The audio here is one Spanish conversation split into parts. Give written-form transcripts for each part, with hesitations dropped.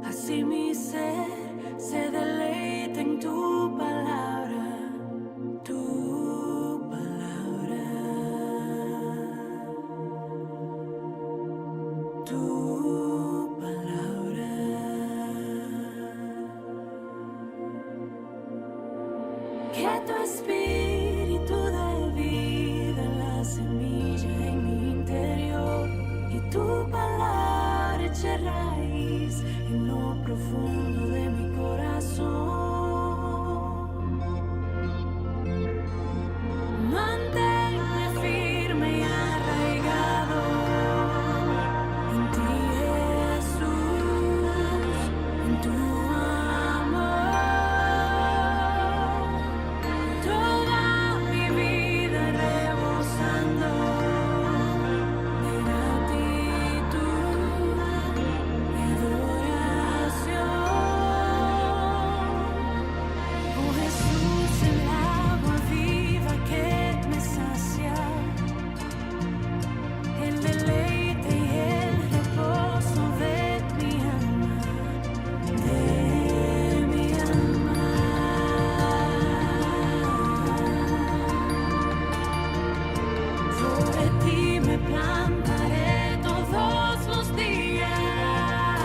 Así mi ser se deleita en tu palabra, tu palabra, tu palabra. Que tu espíritu de vida, la semilla en mi interior, y tu palabra eche raíz en lo profundo de mi corazón. Manténme firme y arraigado en ti, Jesús, en tu amor. Toda mi vida rebosando de gratitud y adoración. Oh Jesús, el agua viva que me sacia, el deleite y el reposo de mi alma, de mi alma. Sobre ti me plantaré todos los días.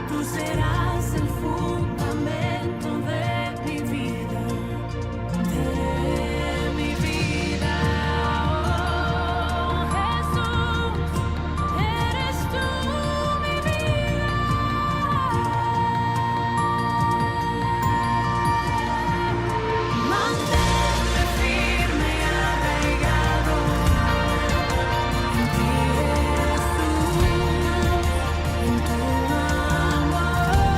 Tú serás el fundamento de mi vida, de mi vida. Oh Jesús, eres tú mi vida. Manténme firme y arraigado en ti, Jesús, en tu amor.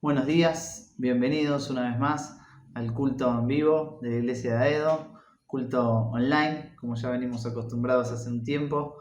Buenos días, bienvenidos una vez más al culto en vivo de la Iglesia de Aedo, culto online, como ya venimos acostumbrados hace un tiempo,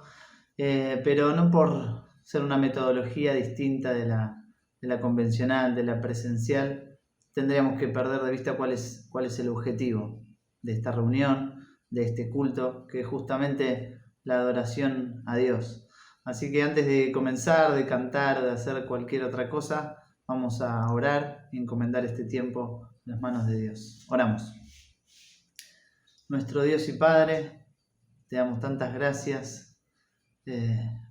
pero no por ser una metodología distinta de la convencional, de la presencial, tendríamos que perder de vista cuál es el objetivo de esta reunión, de este culto, que es justamente la adoración a Dios. Así que antes de comenzar, de cantar, de hacer cualquier otra cosa, vamos a orar y encomendar este tiempo en las manos de Dios. Oramos. Nuestro Dios y Padre, te damos tantas gracias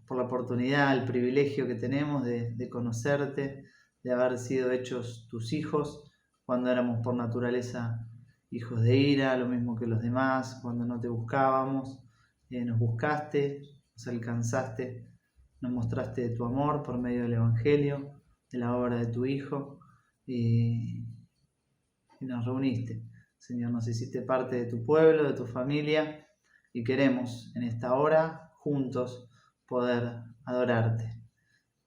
por la oportunidad, el privilegio que tenemos de conocerte, de haber sido hechos tus hijos cuando éramos por naturaleza hijos de ira, lo mismo que los demás, cuando no te buscábamos, nos buscaste, nos alcanzaste, nos mostraste tu amor por medio del Evangelio, de la obra de tu Hijo, y nos reuniste. Señor, nos hiciste parte de tu pueblo, de tu familia, y queremos en esta hora juntos poder adorarte,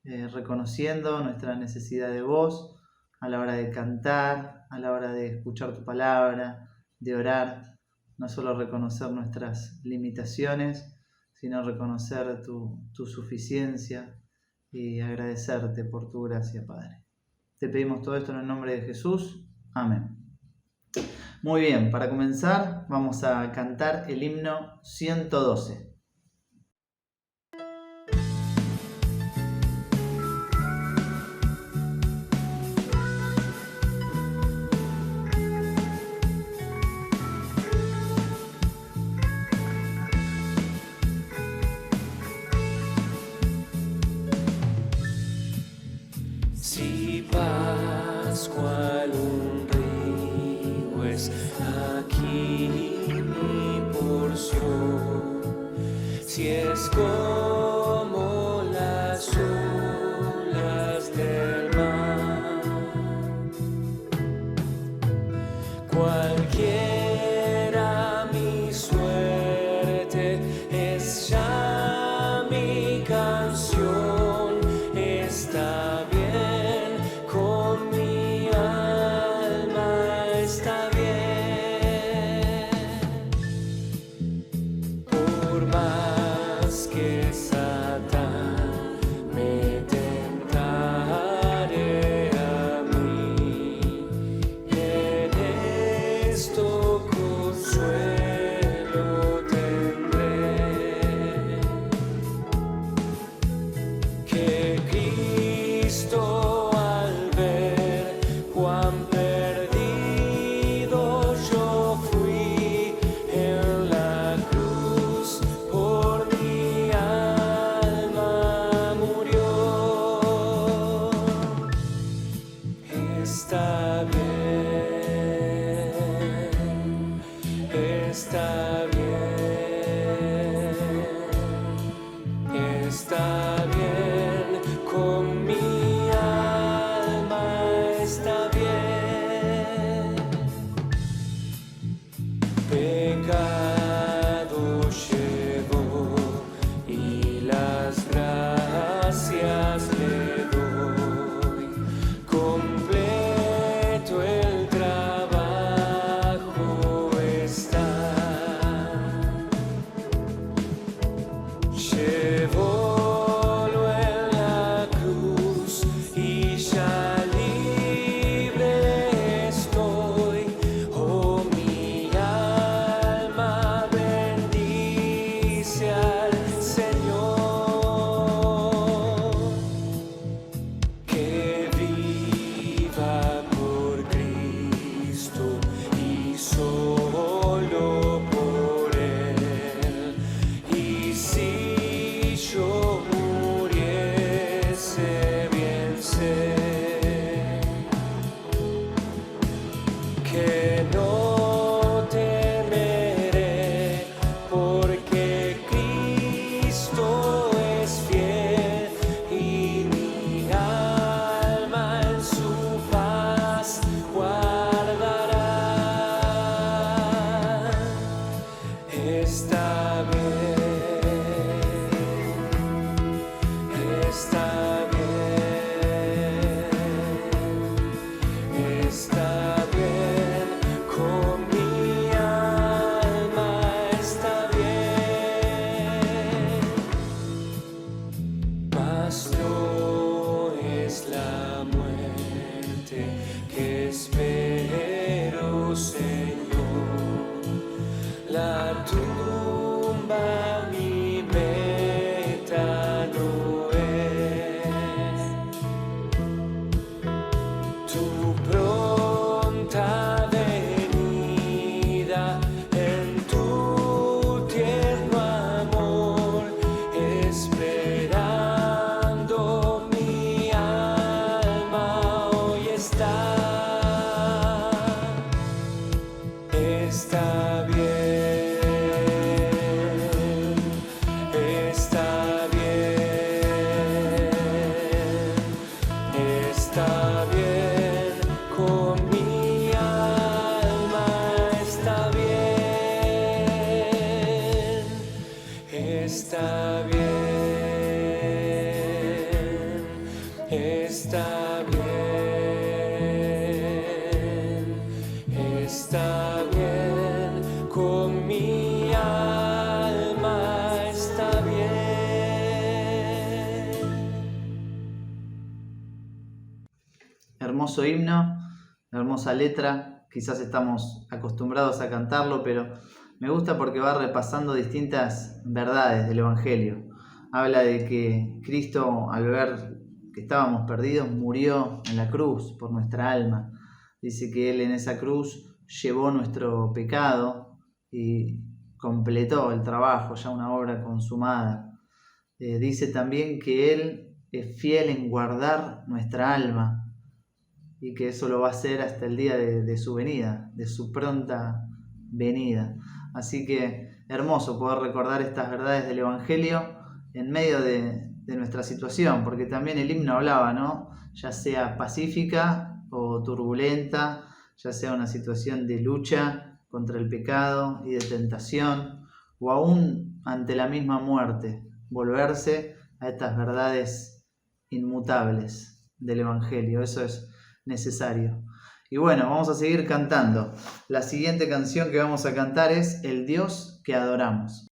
reconociendo nuestra necesidad de vos a la hora de cantar, a la hora de escuchar tu palabra, de orar, no solo reconocer nuestras limitaciones, sino reconocer tu suficiencia y agradecerte por tu gracia, Padre. Te pedimos todo esto en el nombre de Jesús. Amén. Muy bien, para comenzar vamos a cantar el himno 112. Si Pascual un río es aquí mi porción, si es como las olas del mar, cualquiera mi suerte es ya mi canción, está bien con mi alma, está bien. Por más que Satán me tentare a mí, en esto consuelo tendré, que Cristo al ver cuán perdido yo fui en la cruz, por mi alma murió. Está bien, está bien, está bien con mi alma, está bien. Pecado llevó y las gracias le doy, completo el trabajo está. Llevó mas no es la muerte que espero, Señor. La tumba mi meta no es. Tu pronta venida en tu tierno amor, esperando mi alma hoy está. Está bien, está bien, está bien con mi alma, está bien, está bien, está bien, está bien con mi alma, está bien. Hermoso himno, hermosa letra. Quizás estamos acostumbrados a cantarlo, pero me gusta porque va repasando distintas verdades del Evangelio. Habla de que Cristo, al ver que estábamos perdidos, murió en la cruz por nuestra alma. Dice que Él en esa cruz llevó nuestro pecado y completó el trabajo, ya una obra consumada. Dice también que Él es fiel en guardar nuestra alma y que eso lo va a hacer hasta el día de su venida, de su pronta venida. Así que hermoso poder recordar estas verdades del Evangelio en medio de nuestra situación, porque también el himno hablaba, ¿no? Ya sea pacífica o turbulenta, ya sea una situación de lucha contra el pecado y de tentación, o aún ante la misma muerte, volverse a estas verdades inmutables del Evangelio. Eso es necesario. Y bueno, vamos a seguir cantando. La siguiente canción que vamos a cantar es El Dios que adoramos.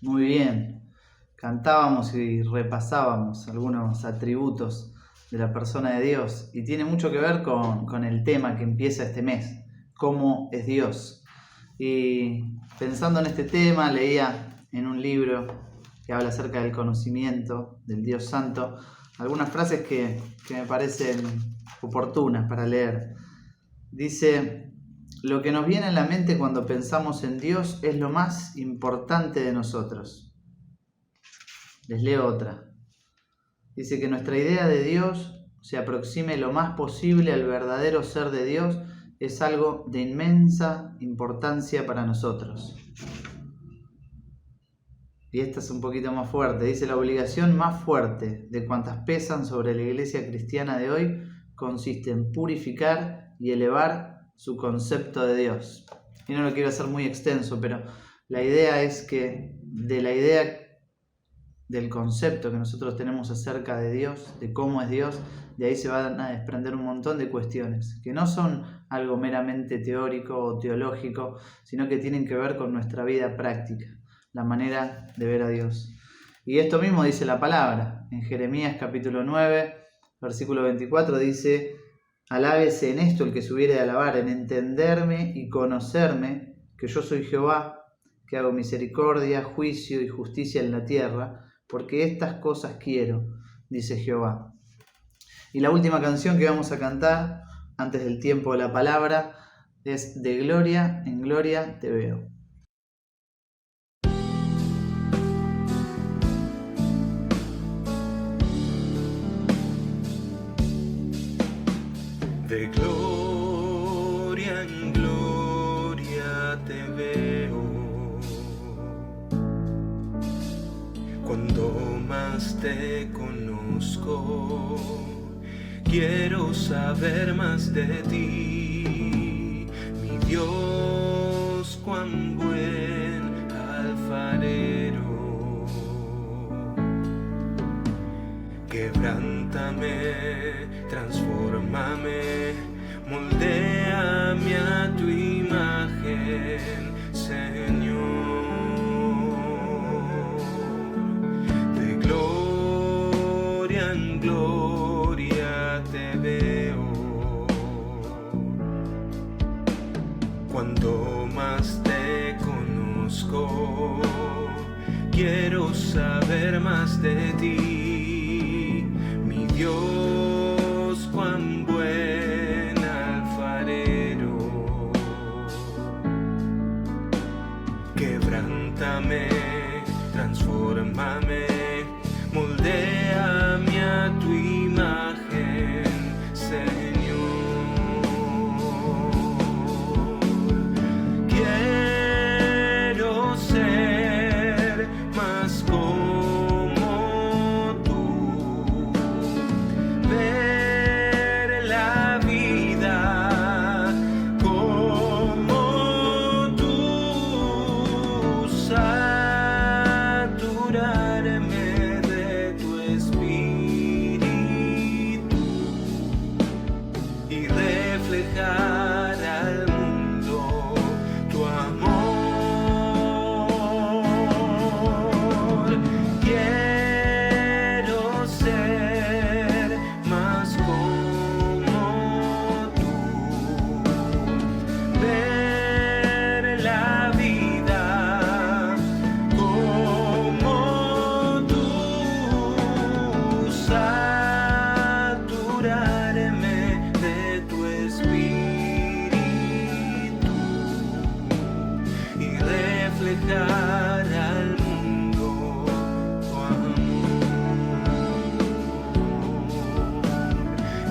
Muy bien. Cantábamos y repasábamos algunos atributos de la persona de Dios y tiene mucho que ver con el tema que empieza este mes, cómo es Dios. Y pensando en este tema, leía en un libro que habla acerca del conocimiento del Dios Santo algunas frases que me parecen oportunas para leer. Dice: lo que nos viene a la mente cuando pensamos en Dios es lo más importante de nosotros. Les leo otra. Dice que nuestra idea de Dios se aproxime lo más posible al verdadero ser de Dios es algo de inmensa importancia para nosotros. Y esta es un poquito más fuerte. Dice: la obligación más fuerte de cuantas pesan sobre la iglesia cristiana de hoy consiste en purificar y elevar su concepto de Dios. Y no lo quiero hacer muy extenso, pero la idea es que de la idea del concepto que nosotros tenemos acerca de Dios, de cómo es Dios, de ahí se van a desprender un montón de cuestiones que no son algo meramente teórico o teológico, sino que tienen que ver con nuestra vida práctica, la manera de ver a Dios. Y esto mismo dice la palabra. En Jeremías capítulo 9, versículo 24 dice: alábese en esto el que se hubiere de alabar, en entenderme y conocerme, que yo soy Jehová, que hago misericordia, juicio y justicia en la tierra, porque estas cosas quiero, dice Jehová. Y la última canción que vamos a cantar antes del tiempo de la palabra es De gloria en gloria te veo. De gloria en gloria te veo, cuando más te conozco, quiero saber más de ti, mi Dios, cuán buen alfarero. Quebrántame, transfórmame, moldéame a tu imagen, Señor. De gloria en gloria te veo, cuando más te conozco, quiero saber más de ti, mi Dios, cuán buen alfarero. Quebrántame, transfórmame, moldéame a tu imagen, Señor. Quiero ser más como tú, ver la vida como tú, saturarme de tu espíritu y reflejar al mundo tu amor. Quiero ser más como tú, ver la vida como tú, saturarme de tu espíritu y reflejar al mundo tu amor,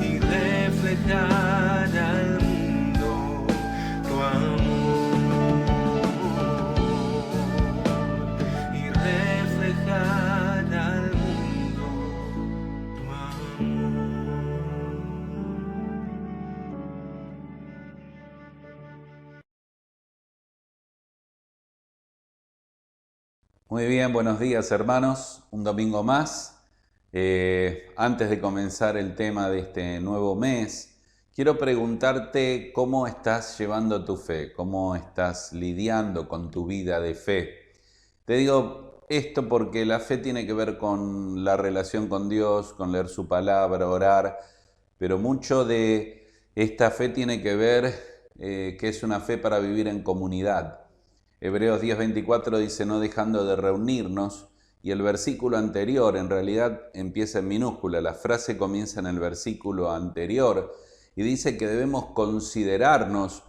y reflejar al mundo tu amor, y reflejar al mundo tu amor. Muy bien, buenos días hermanos, un domingo más. Antes de comenzar el tema de este nuevo mes, quiero preguntarte cómo estás llevando tu fe, cómo estás lidiando con tu vida de fe. Te digo esto porque la fe tiene que ver con la relación con Dios, con leer su palabra, orar, pero mucho de esta fe tiene que ver que es una fe para vivir en comunidad. Hebreos 10:24 dice no dejando de reunirnos, y el versículo anterior en realidad empieza en minúscula, la frase comienza en el versículo anterior y dice que debemos considerarnos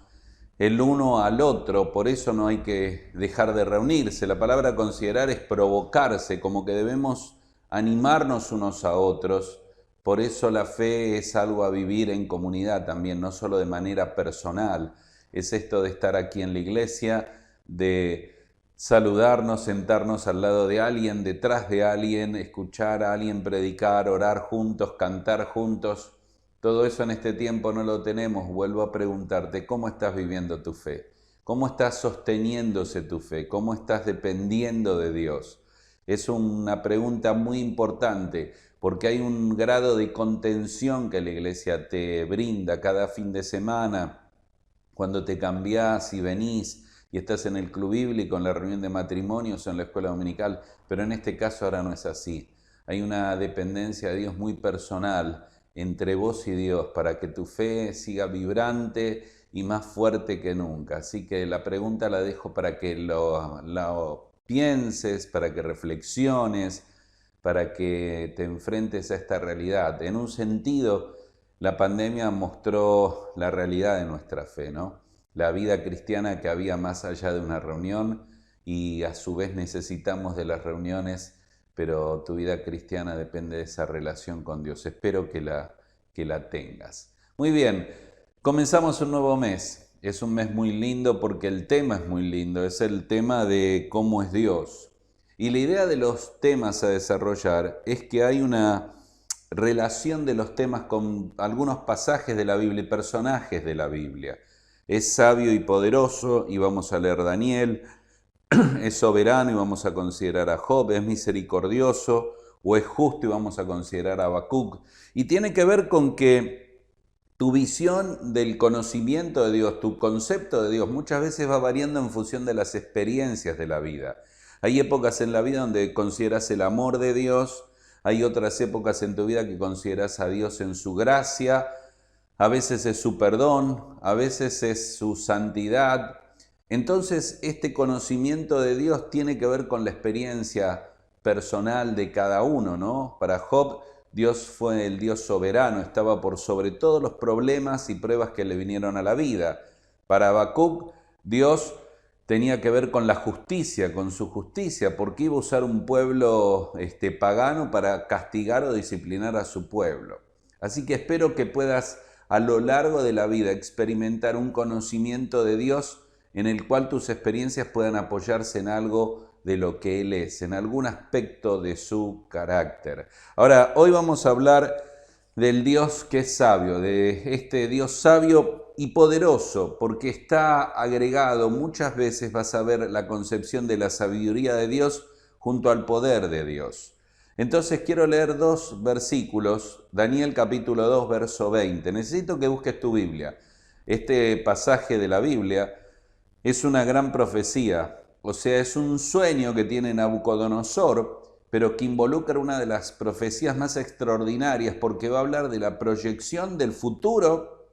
el uno al otro, por eso no hay que dejar de reunirse. La palabra considerar es provocarse, como que debemos animarnos unos a otros. Por eso la fe es algo a vivir en comunidad también, no solo de manera personal. Es esto de estar aquí en la iglesia, de saludarnos, sentarnos al lado de alguien, detrás de alguien, escuchar a alguien predicar, orar juntos, cantar juntos. Todo eso en este tiempo no lo tenemos. Vuelvo a preguntarte, ¿cómo estás viviendo tu fe? ¿Cómo estás sosteniéndose tu fe? ¿Cómo estás dependiendo de Dios? Es una pregunta muy importante porque hay un grado de contención que la iglesia te brinda cada fin de semana, cuando te cambiás y venís y estás en el club bíblico, en la reunión de matrimonios o en la escuela dominical, pero en este caso ahora no es así. Hay una dependencia de Dios muy personal entre vos y Dios para que tu fe siga vibrante y más fuerte que nunca. Así que la pregunta la dejo para que lo pienses, para que reflexiones, para que te enfrentes a esta realidad. En un sentido, la pandemia mostró la realidad de nuestra fe, ¿no? La vida cristiana que había más allá de una reunión y a su vez necesitamos de las reuniones, pero tu vida cristiana depende de esa relación con Dios. Espero que la tengas. Muy bien, comenzamos un nuevo mes. Es un mes muy lindo porque el tema es muy lindo. Es el tema de cómo es Dios. Y la idea de los temas a desarrollar es que hay una relación de los temas con algunos pasajes de la Biblia y personajes de la Biblia. Es sabio y poderoso y vamos a leer Daniel. Es soberano y vamos a considerar a Job, es misericordioso o es justo y vamos a considerar a Habacuc. Y tiene que ver con que tu visión del conocimiento de Dios, tu concepto de Dios, muchas veces va variando en función de las experiencias de la vida. Hay épocas en la vida donde consideras el amor de Dios, hay otras épocas en tu vida que consideras a Dios en su gracia, a veces es su perdón, a veces es su santidad. Entonces, este conocimiento de Dios tiene que ver con la experiencia personal de cada uno, ¿no? Para Job, Dios fue el Dios soberano, estaba por sobre todos los problemas y pruebas que le vinieron a la vida. Para Habacuc, Dios tenía que ver con la justicia, con su justicia, porque iba a usar un pueblo pagano para castigar o disciplinar a su pueblo. Así que espero que puedas a lo largo de la vida experimentar un conocimiento de Dios en el cual tus experiencias puedan apoyarse en algo de lo que Él es, en algún aspecto de su carácter. Ahora, hoy vamos a hablar del Dios que es sabio, de este Dios sabio y poderoso, porque está agregado, muchas veces vas a ver la concepción de la sabiduría de Dios junto al poder de Dios. Entonces quiero leer dos versículos, Daniel capítulo 2, verso 20. Necesito que busques tu Biblia. Este pasaje de la Biblia es una gran profecía, o sea, es un sueño que tiene Nabucodonosor, pero que involucra una de las profecías más extraordinarias porque va a hablar de la proyección del futuro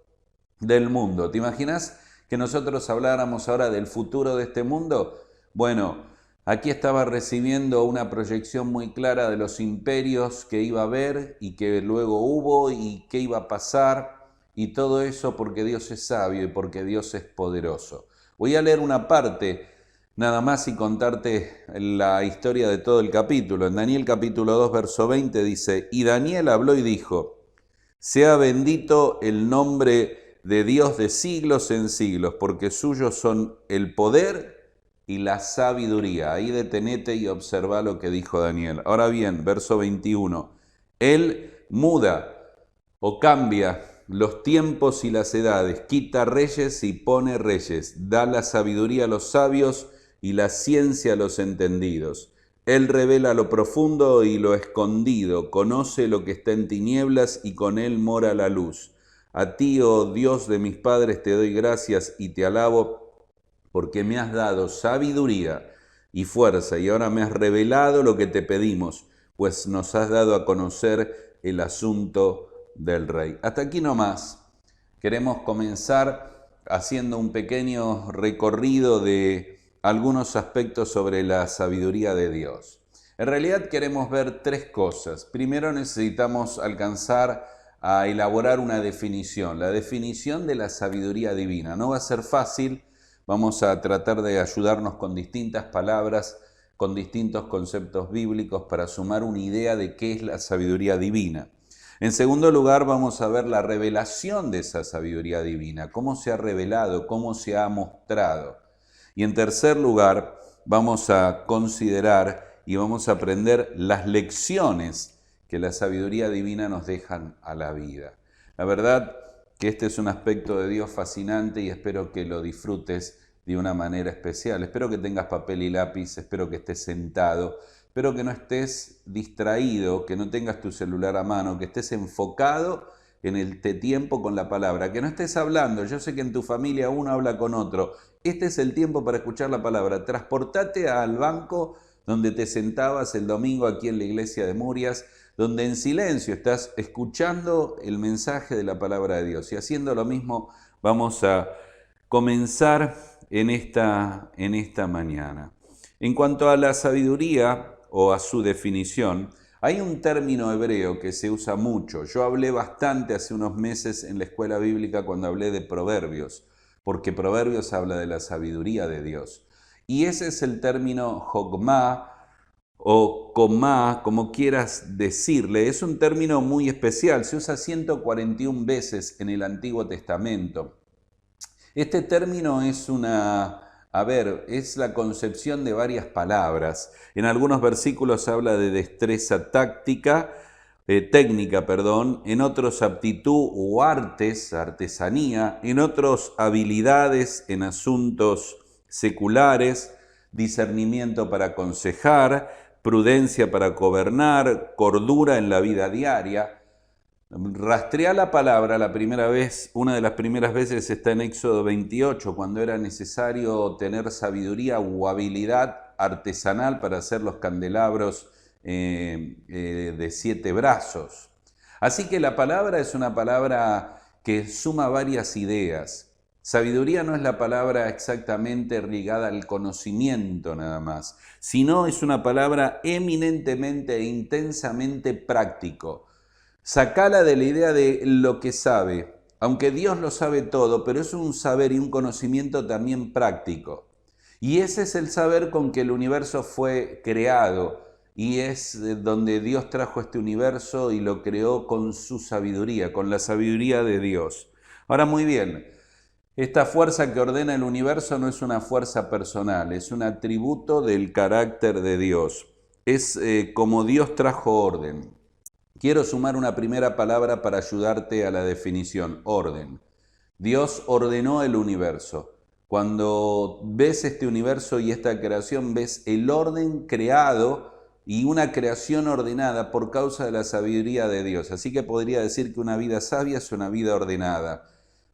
del mundo. ¿Te imaginas que nosotros habláramos ahora del futuro de este mundo? Bueno, aquí estaba recibiendo una proyección muy clara de los imperios que iba a haber y que luego hubo y qué iba a pasar, y todo eso porque Dios es sabio y porque Dios es poderoso. Voy a leer una parte nada más y contarte la historia de todo el capítulo. En Daniel capítulo 2, verso 20 dice: Y Daniel habló y dijo: Sea bendito el nombre de Dios de siglos en siglos, porque suyos son el poder y la sabiduría. Ahí detenete y observa lo que dijo Daniel. Ahora bien, verso 21. Él muda o cambia los tiempos y las edades, quita reyes y pone reyes, da la sabiduría a los sabios y la ciencia a los entendidos. Él revela lo profundo y lo escondido, conoce lo que está en tinieblas y con él mora la luz. A ti, oh Dios de mis padres, te doy gracias y te alabo, porque me has dado sabiduría y fuerza, y ahora me has revelado lo que te pedimos, pues nos has dado a conocer el asunto del Rey. Hasta aquí nomás. Queremos comenzar haciendo un pequeño recorrido de algunos aspectos sobre la sabiduría de Dios. En realidad queremos ver tres cosas. Primero necesitamos alcanzar a elaborar una definición, la definición de la sabiduría divina. No va a ser fácil, vamos a tratar de ayudarnos con distintas palabras, con distintos conceptos bíblicos para sumar una idea de qué es la sabiduría divina. En segundo lugar, vamos a ver la revelación de esa sabiduría divina, cómo se ha revelado, cómo se ha mostrado. Y en tercer lugar, vamos a considerar y vamos a aprender las lecciones que la sabiduría divina nos dejan a la vida. La verdad que este es un aspecto de Dios fascinante y espero que lo disfrutes de una manera especial. Espero que tengas papel y lápiz, espero que estés sentado, espero que no estés distraído, que no tengas tu celular a mano, que estés enfocado en el tiempo con la palabra, que no estés hablando. Yo sé que en tu familia uno habla con otro. Este es el tiempo para escuchar la palabra. Transportate al banco donde te sentabas el domingo aquí en la iglesia de Murias, donde en silencio estás escuchando el mensaje de la palabra de Dios. Y haciendo lo mismo vamos a comenzar en esta mañana. En cuanto a la sabiduría o a su definición, hay un término hebreo que se usa mucho. Yo hablé bastante hace unos meses en la escuela bíblica cuando hablé de Proverbios, porque Proverbios habla de la sabiduría de Dios. Y ese es el término jogma o comá, como quieras decirle. Es un término muy especial, se usa 141 veces en el Antiguo Testamento. Este término es es la concepción de varias palabras. En algunos versículos habla de destreza técnica, en otros aptitud o artes, artesanía, en otros habilidades en asuntos seculares, discernimiento para aconsejar, prudencia para gobernar, cordura en la vida diaria. Rastrea la palabra la primera vez, una de las primeras veces está en Éxodo 28, cuando era necesario tener sabiduría o habilidad artesanal para hacer los candelabros de 7 brazos. Así que la palabra es una palabra que suma varias ideas. Sabiduría no es la palabra exactamente ligada al conocimiento nada más, sino es una palabra eminentemente e intensamente práctico. Sacala de la idea de lo que sabe, aunque Dios lo sabe todo, pero es un saber y un conocimiento también práctico. Y ese es el saber con que el universo fue creado y es donde Dios trajo este universo y lo creó con su sabiduría, con la sabiduría de Dios. Ahora muy bien, esta fuerza que ordena el universo no es una fuerza personal, es un atributo del carácter de Dios. Es como Dios trajo orden. Quiero sumar una primera palabra para ayudarte a la definición, orden. Dios ordenó el universo. Cuando ves este universo y esta creación, ves el orden creado y una creación ordenada por causa de la sabiduría de Dios. Así que podría decir que una vida sabia es una vida ordenada.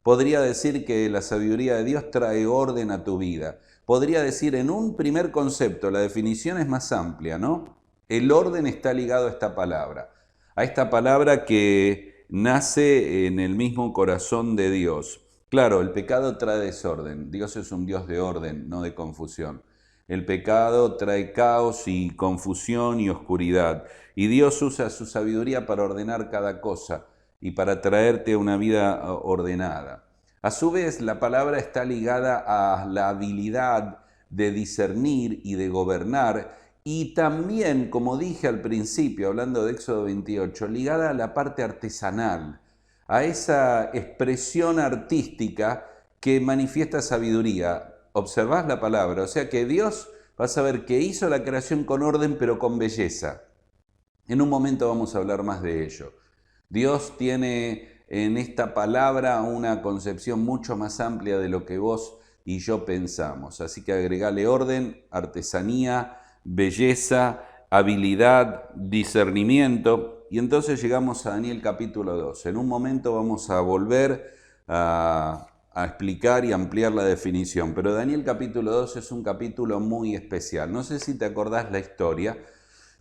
Podría decir que la sabiduría de Dios trae orden a tu vida. Podría decir en un primer concepto, la definición es más amplia, ¿no? El orden está ligado a esta palabra que nace en el mismo corazón de Dios. Claro, el pecado trae desorden. Dios es un Dios de orden, no de confusión. El pecado trae caos y confusión y oscuridad. Y Dios usa su sabiduría para ordenar cada cosa y para traerte una vida ordenada. A su vez, la palabra está ligada a la habilidad de discernir y de gobernar, y también, como dije al principio, hablando de Éxodo 28, ligada a la parte artesanal, a esa expresión artística que manifiesta sabiduría. Observás la palabra, o sea que Dios, vas a ver que hizo la creación con orden, pero con belleza. En un momento vamos a hablar más de ello. Dios tiene en esta palabra una concepción mucho más amplia de lo que vos y yo pensamos. Así que agregale orden, artesanía, belleza, habilidad, discernimiento. Y entonces llegamos a Daniel capítulo 2. En un momento vamos a volver a a explicar y ampliar la definición, pero Daniel capítulo 2 es un capítulo muy especial. No sé si te acordás la historia,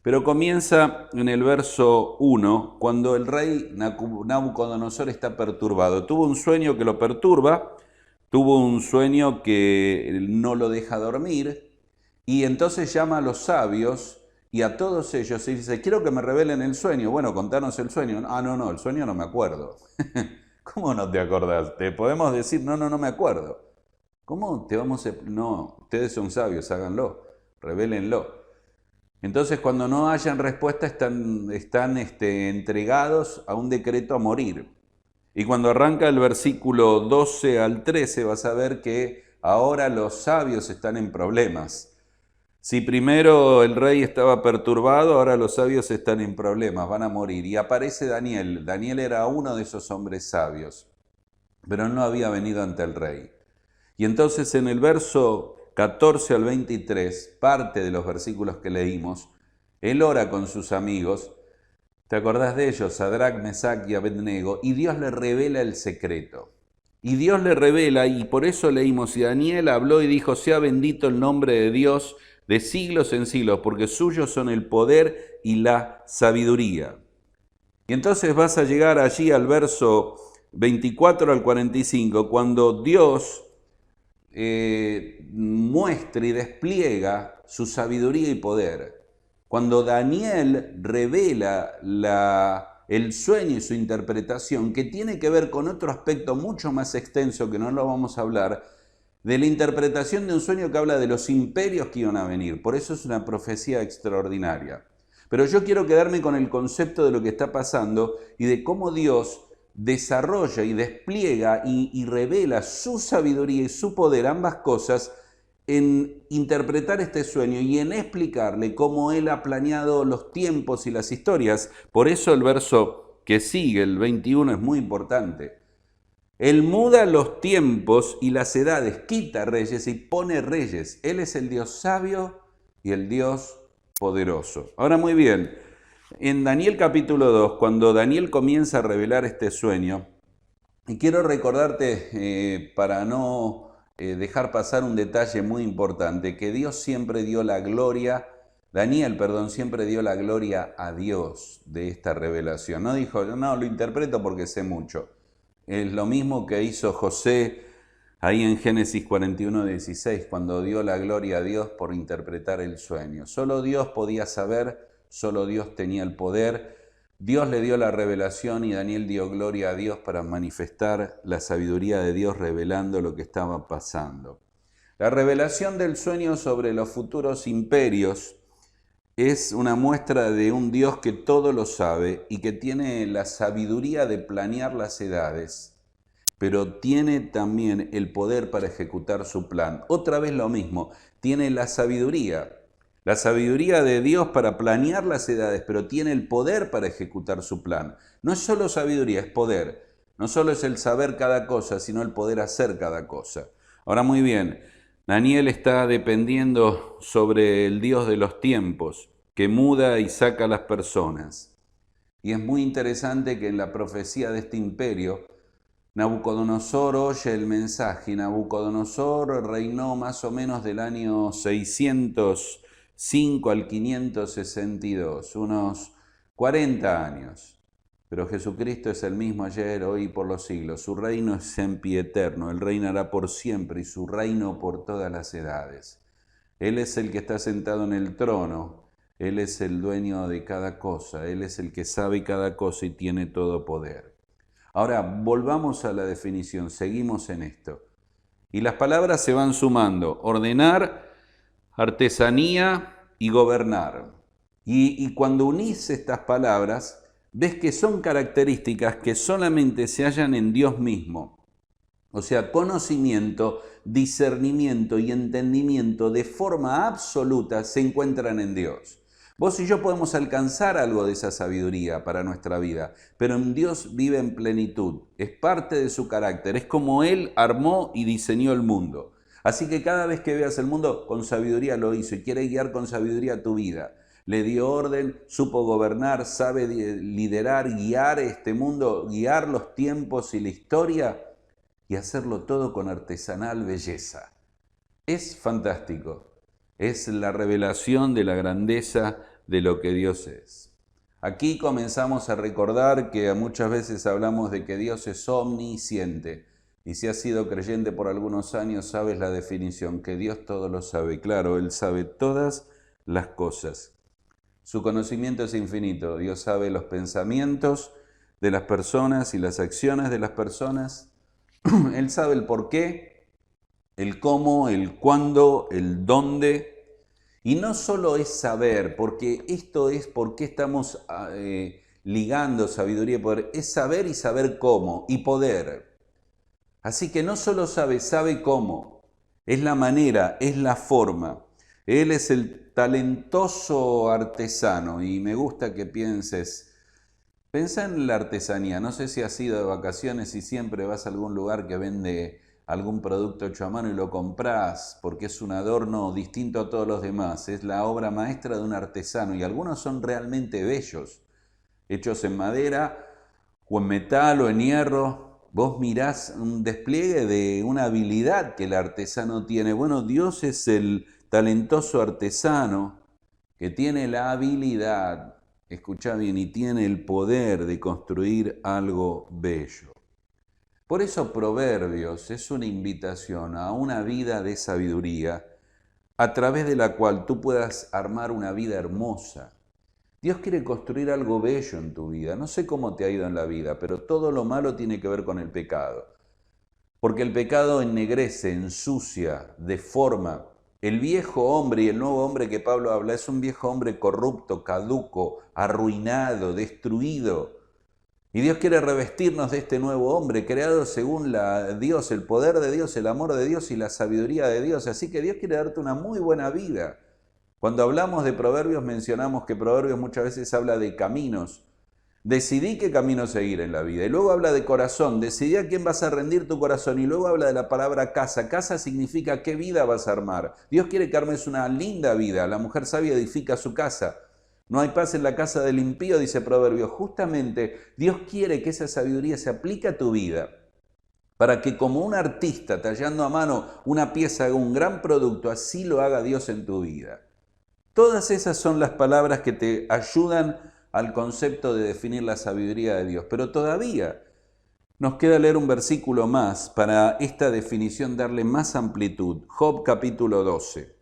pero comienza en el verso 1, cuando el rey Nabucodonosor está perturbado. Tuvo un sueño que lo perturba, tuvo un sueño que no lo deja dormir, y entonces llama a los sabios y a todos ellos y dice, quiero que me revelen el sueño. Bueno, contanos el sueño. Ah, no, el sueño no me acuerdo. ¿Cómo no te acordás? Te podemos decir, no me acuerdo. ¿Cómo te vamos a...? No, ustedes son sabios, háganlo, revélenlo. Entonces, cuando no hayan respuesta, están entregados a un decreto a morir. Y cuando arranca el versículo 12 al 13, vas a ver que ahora los sabios están en problemas. Si primero el rey estaba perturbado, ahora los sabios están en problemas, van a morir. Y aparece Daniel. Daniel era uno de esos hombres sabios, pero no había venido ante el rey. Y entonces en el verso 14 al 23, parte de los versículos que leímos, él ora con sus amigos. ¿Te acordás de ellos? Sadrac, Mesac y Abednego. Y Dios le revela el secreto. Y Dios le revela, y por eso leímos, y Daniel habló y dijo, sea bendito el nombre de Dios de siglos en siglos, porque suyos son el poder y la sabiduría. Y entonces vas a llegar allí al verso 24 al 45, cuando Dios muestra y despliega su sabiduría y poder. Cuando Daniel revela el sueño y su interpretación, que tiene que ver con otro aspecto mucho más extenso que no lo vamos a hablar, de la interpretación de un sueño que habla de los imperios que iban a venir. Por eso es una profecía extraordinaria. Pero yo quiero quedarme con el concepto de lo que está pasando y de cómo Dios desarrolla y despliega y revela su sabiduría y su poder, ambas cosas, en interpretar este sueño y en explicarle cómo Él ha planeado los tiempos y las historias. Por eso el verso que sigue, el 21, es muy importante. Él muda los tiempos y las edades, quita reyes y pone reyes. Él es el Dios sabio y el Dios poderoso. Ahora muy bien, en Daniel capítulo 2, cuando Daniel comienza a revelar este sueño, y quiero recordarte, para no dejar pasar un detalle muy importante, que Dios siempre dio la gloria, siempre dio la gloria a Dios de esta revelación. No dijo, no, lo interpreto porque sé mucho. Es lo mismo que hizo José ahí en Génesis 41:16, cuando dio la gloria a Dios por interpretar el sueño. Solo Dios podía saber, solo Dios tenía el poder. Dios le dio la revelación y Daniel dio gloria a Dios para manifestar la sabiduría de Dios revelando lo que estaba pasando. La revelación del sueño sobre los futuros imperios es una muestra de un Dios que todo lo sabe y que tiene la sabiduría de planear las edades, pero tiene también el poder para ejecutar su plan. Otra vez lo mismo, tiene la sabiduría de Dios para planear las edades, pero tiene el poder para ejecutar su plan. No es solo sabiduría, es poder. No solo es el saber cada cosa, sino el poder hacer cada cosa. Ahora muy bien, Daniel está dependiendo sobre el Dios de los tiempos, que muda y saca a las personas. Y es muy interesante que en la profecía de este imperio, Nabucodonosor oye el mensaje. Nabucodonosor reinó más o menos del año 605 al 562, unos 40 años. Pero Jesucristo es el mismo ayer, hoy y por los siglos. Su reino es sempieterno, Él reinará por siempre y su reino por todas las edades. Él es el que está sentado en el trono, Él es el dueño de cada cosa, Él es el que sabe cada cosa y tiene todo poder. Ahora, volvamos a la definición, seguimos en esto. Y las palabras se van sumando: ordenar, artesanía y gobernar. Y cuando unís estas palabras, ves que son características que solamente se hallan en Dios mismo. O sea, conocimiento, discernimiento y entendimiento de forma absoluta se encuentran en Dios. Vos y yo podemos alcanzar algo de esa sabiduría para nuestra vida, pero en Dios vive en plenitud, es parte de su carácter, es como Él armó y diseñó el mundo. Así que cada vez que veas el mundo, con sabiduría lo hizo y quiere guiar con sabiduría tu vida. Le dio orden, supo gobernar, sabe liderar, guiar este mundo, guiar los tiempos y la historia. y hacerlo todo con artesanal belleza. Es fantástico. Es la revelación de la grandeza de lo que Dios es. Aquí comenzamos a recordar que muchas veces hablamos de que Dios es omnisciente. Y si has sido creyente por algunos años, sabes la definición, que Dios todo lo sabe. Claro, Él sabe todas las cosas. Su conocimiento es infinito. Dios sabe los pensamientos de las personas y las acciones de las personas. Él sabe el por qué, el cómo, el cuándo, el dónde. Y no solo es saber, porque esto es por qué estamos ligando sabiduría y poder, es saber y saber cómo, y poder. Así que no solo sabe cómo, es la manera, es la forma. Él es el talentoso artesano y me gusta que piensa en la artesanía. No sé si has ido de vacaciones y siempre vas a algún lugar que vende algún producto hecho a mano y lo compras porque es un adorno distinto a todos los demás. Es la obra maestra de un artesano y algunos son realmente bellos, hechos en madera o en metal o en hierro. Vos mirás un despliegue de una habilidad que el artesano tiene. Bueno, Dios es el talentoso artesano que tiene la habilidad, escuchá bien, y tiene el poder de construir algo bello. Por eso Proverbios es una invitación a una vida de sabiduría a través de la cual tú puedas armar una vida hermosa. Dios quiere construir algo bello en tu vida. No sé cómo te ha ido en la vida, pero todo lo malo tiene que ver con el pecado. Porque el pecado ennegrece, ensucia, deforma. El viejo hombre y el nuevo hombre que Pablo habla es un viejo hombre corrupto, caduco, arruinado, destruido. Y Dios quiere revestirnos de este nuevo hombre, creado según Dios, el poder de Dios, el amor de Dios y la sabiduría de Dios. Así que Dios quiere darte una muy buena vida. Cuando hablamos de Proverbios mencionamos que Proverbios muchas veces habla de caminos. Decidí qué camino seguir en la vida. Y luego habla de corazón. Decidí a quién vas a rendir tu corazón. Y luego habla de la palabra casa. Casa significa qué vida vas a armar. Dios quiere que armes una linda vida. La mujer sabia edifica su casa. No hay paz en la casa del impío, dice Proverbios. Justamente Dios quiere que esa sabiduría se aplique a tu vida para que como un artista tallando a mano una pieza haga un gran producto, así lo haga Dios en tu vida. Todas esas son las palabras que te ayudan al concepto de definir la sabiduría de Dios. Pero todavía nos queda leer un versículo más para esta definición darle más amplitud. Job capítulo 12.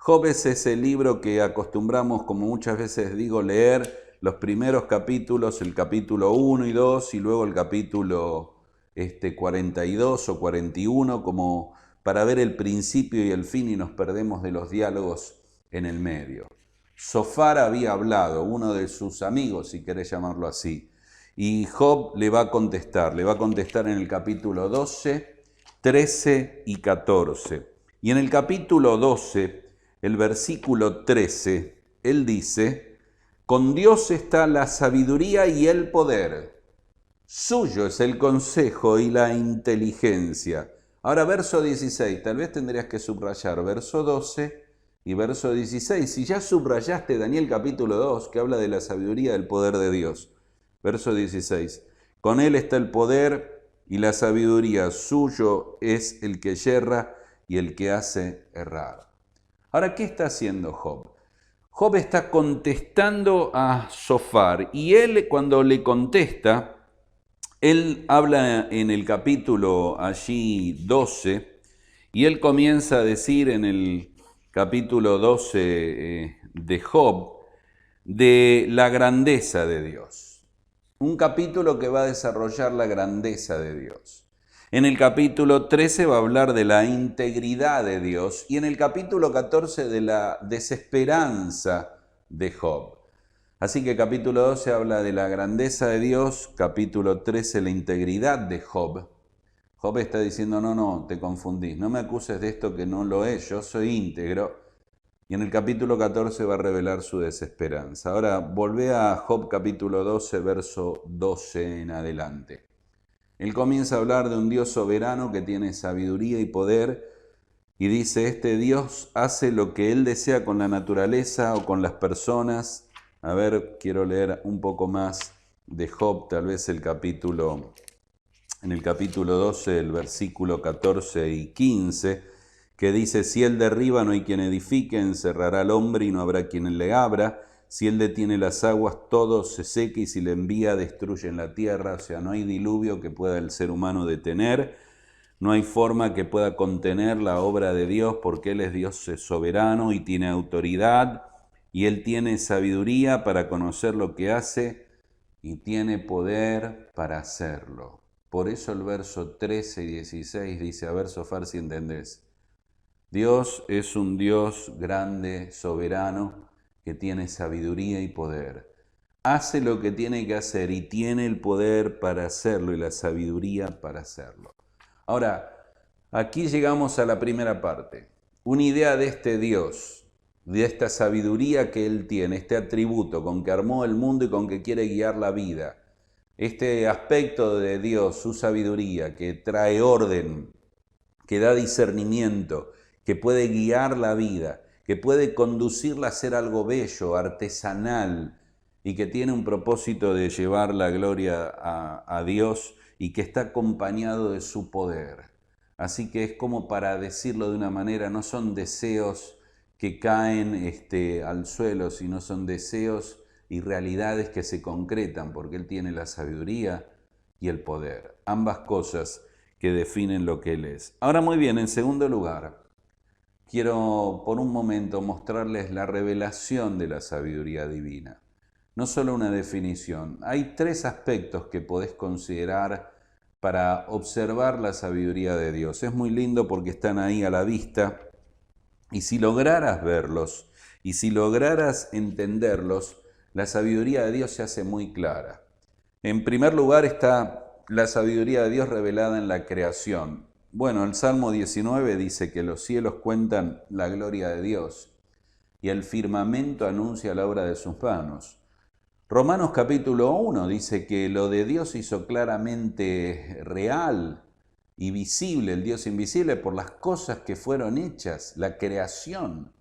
Job es ese libro que acostumbramos, como muchas veces digo, leer los primeros capítulos, el capítulo 1 y 2 y luego el capítulo 42 o 41, como para ver el principio y el fin y nos perdemos de los diálogos en el medio. Sofar había hablado, uno de sus amigos, si querés llamarlo así, y Job le va a contestar en el capítulo 12, 13 y 14. Y en el capítulo 12, el versículo 13, él dice, con Dios está la sabiduría y el poder, suyo es el consejo y la inteligencia. Ahora verso 16, tal vez tendrías que subrayar verso 12 y verso 16. Si ya subrayaste Daniel capítulo 2, que habla de la sabiduría y el poder de Dios. Verso 16, con él está el poder y la sabiduría, suyo es el que yerra y el que hace errar. Ahora, ¿qué está haciendo Job? Job está contestando a Sofar y él cuando le contesta, él habla en el capítulo allí 12 y él comienza a decir en el capítulo 12 de Job de la grandeza de Dios. Un capítulo que va a desarrollar la grandeza de Dios. En el capítulo 13 va a hablar de la integridad de Dios y en el capítulo 14 de la desesperanza de Job. Así que capítulo 12 habla de la grandeza de Dios, capítulo 13 la integridad de Job. Job está diciendo, no, te confundís, no me acuses de esto que no lo es, yo soy íntegro. Y en el capítulo 14 va a revelar su desesperanza. Ahora volvé a Job capítulo 12, verso 12 en adelante. Él comienza a hablar de un Dios soberano que tiene sabiduría y poder y dice, este Dios hace lo que Él desea con la naturaleza o con las personas. A ver, quiero leer un poco más de Job, tal vez el capítulo en el capítulo 12, el versículo 14 y 15, que dice: si él derriba, no hay quien edifique, encerrará al hombre y no habrá quien le abra. Si él detiene las aguas, todo se seca, y si le envía, destruyen la tierra. O sea, no hay diluvio que pueda el ser humano detener, no hay forma que pueda contener la obra de Dios, porque Él es Dios soberano y tiene autoridad, y Él tiene sabiduría para conocer lo que hace y tiene poder para hacerlo. Por eso el verso 13 y 16 dice, a ver, Sofar, si entendés: Dios es un Dios grande, soberano, que tiene sabiduría y poder. Hace lo que tiene que hacer y tiene el poder para hacerlo y la sabiduría para hacerlo. Ahora, aquí llegamos a la primera parte. Una idea de este Dios, de esta sabiduría que Él tiene, este atributo con que armó el mundo y con que quiere guiar la vida. Este aspecto de Dios, su sabiduría, que trae orden, que da discernimiento, que puede guiar la vida, que puede conducirla a ser algo bello, artesanal, y que tiene un propósito de llevar la gloria a Dios, y que está acompañado de su poder. Así que es como para decirlo de una manera, no son deseos que caen al suelo, sino son deseos y realidades que se concretan, porque Él tiene la sabiduría y el poder. Ambas cosas que definen lo que Él es. Ahora, muy bien, en segundo lugar, quiero por un momento mostrarles la revelación de la sabiduría divina. No solo una definición. Hay tres aspectos que podés considerar para observar la sabiduría de Dios. Es muy lindo porque están ahí a la vista, y si lograras verlos y si lograras entenderlos, la sabiduría de Dios se hace muy clara. En primer lugar está la sabiduría de Dios revelada en la creación. Bueno, el Salmo 19 dice que los cielos cuentan la gloria de Dios y el firmamento anuncia la obra de sus manos. Romanos capítulo 1 dice que lo de Dios hizo claramente real y visible, el Dios invisible, por las cosas que fueron hechas, la creación.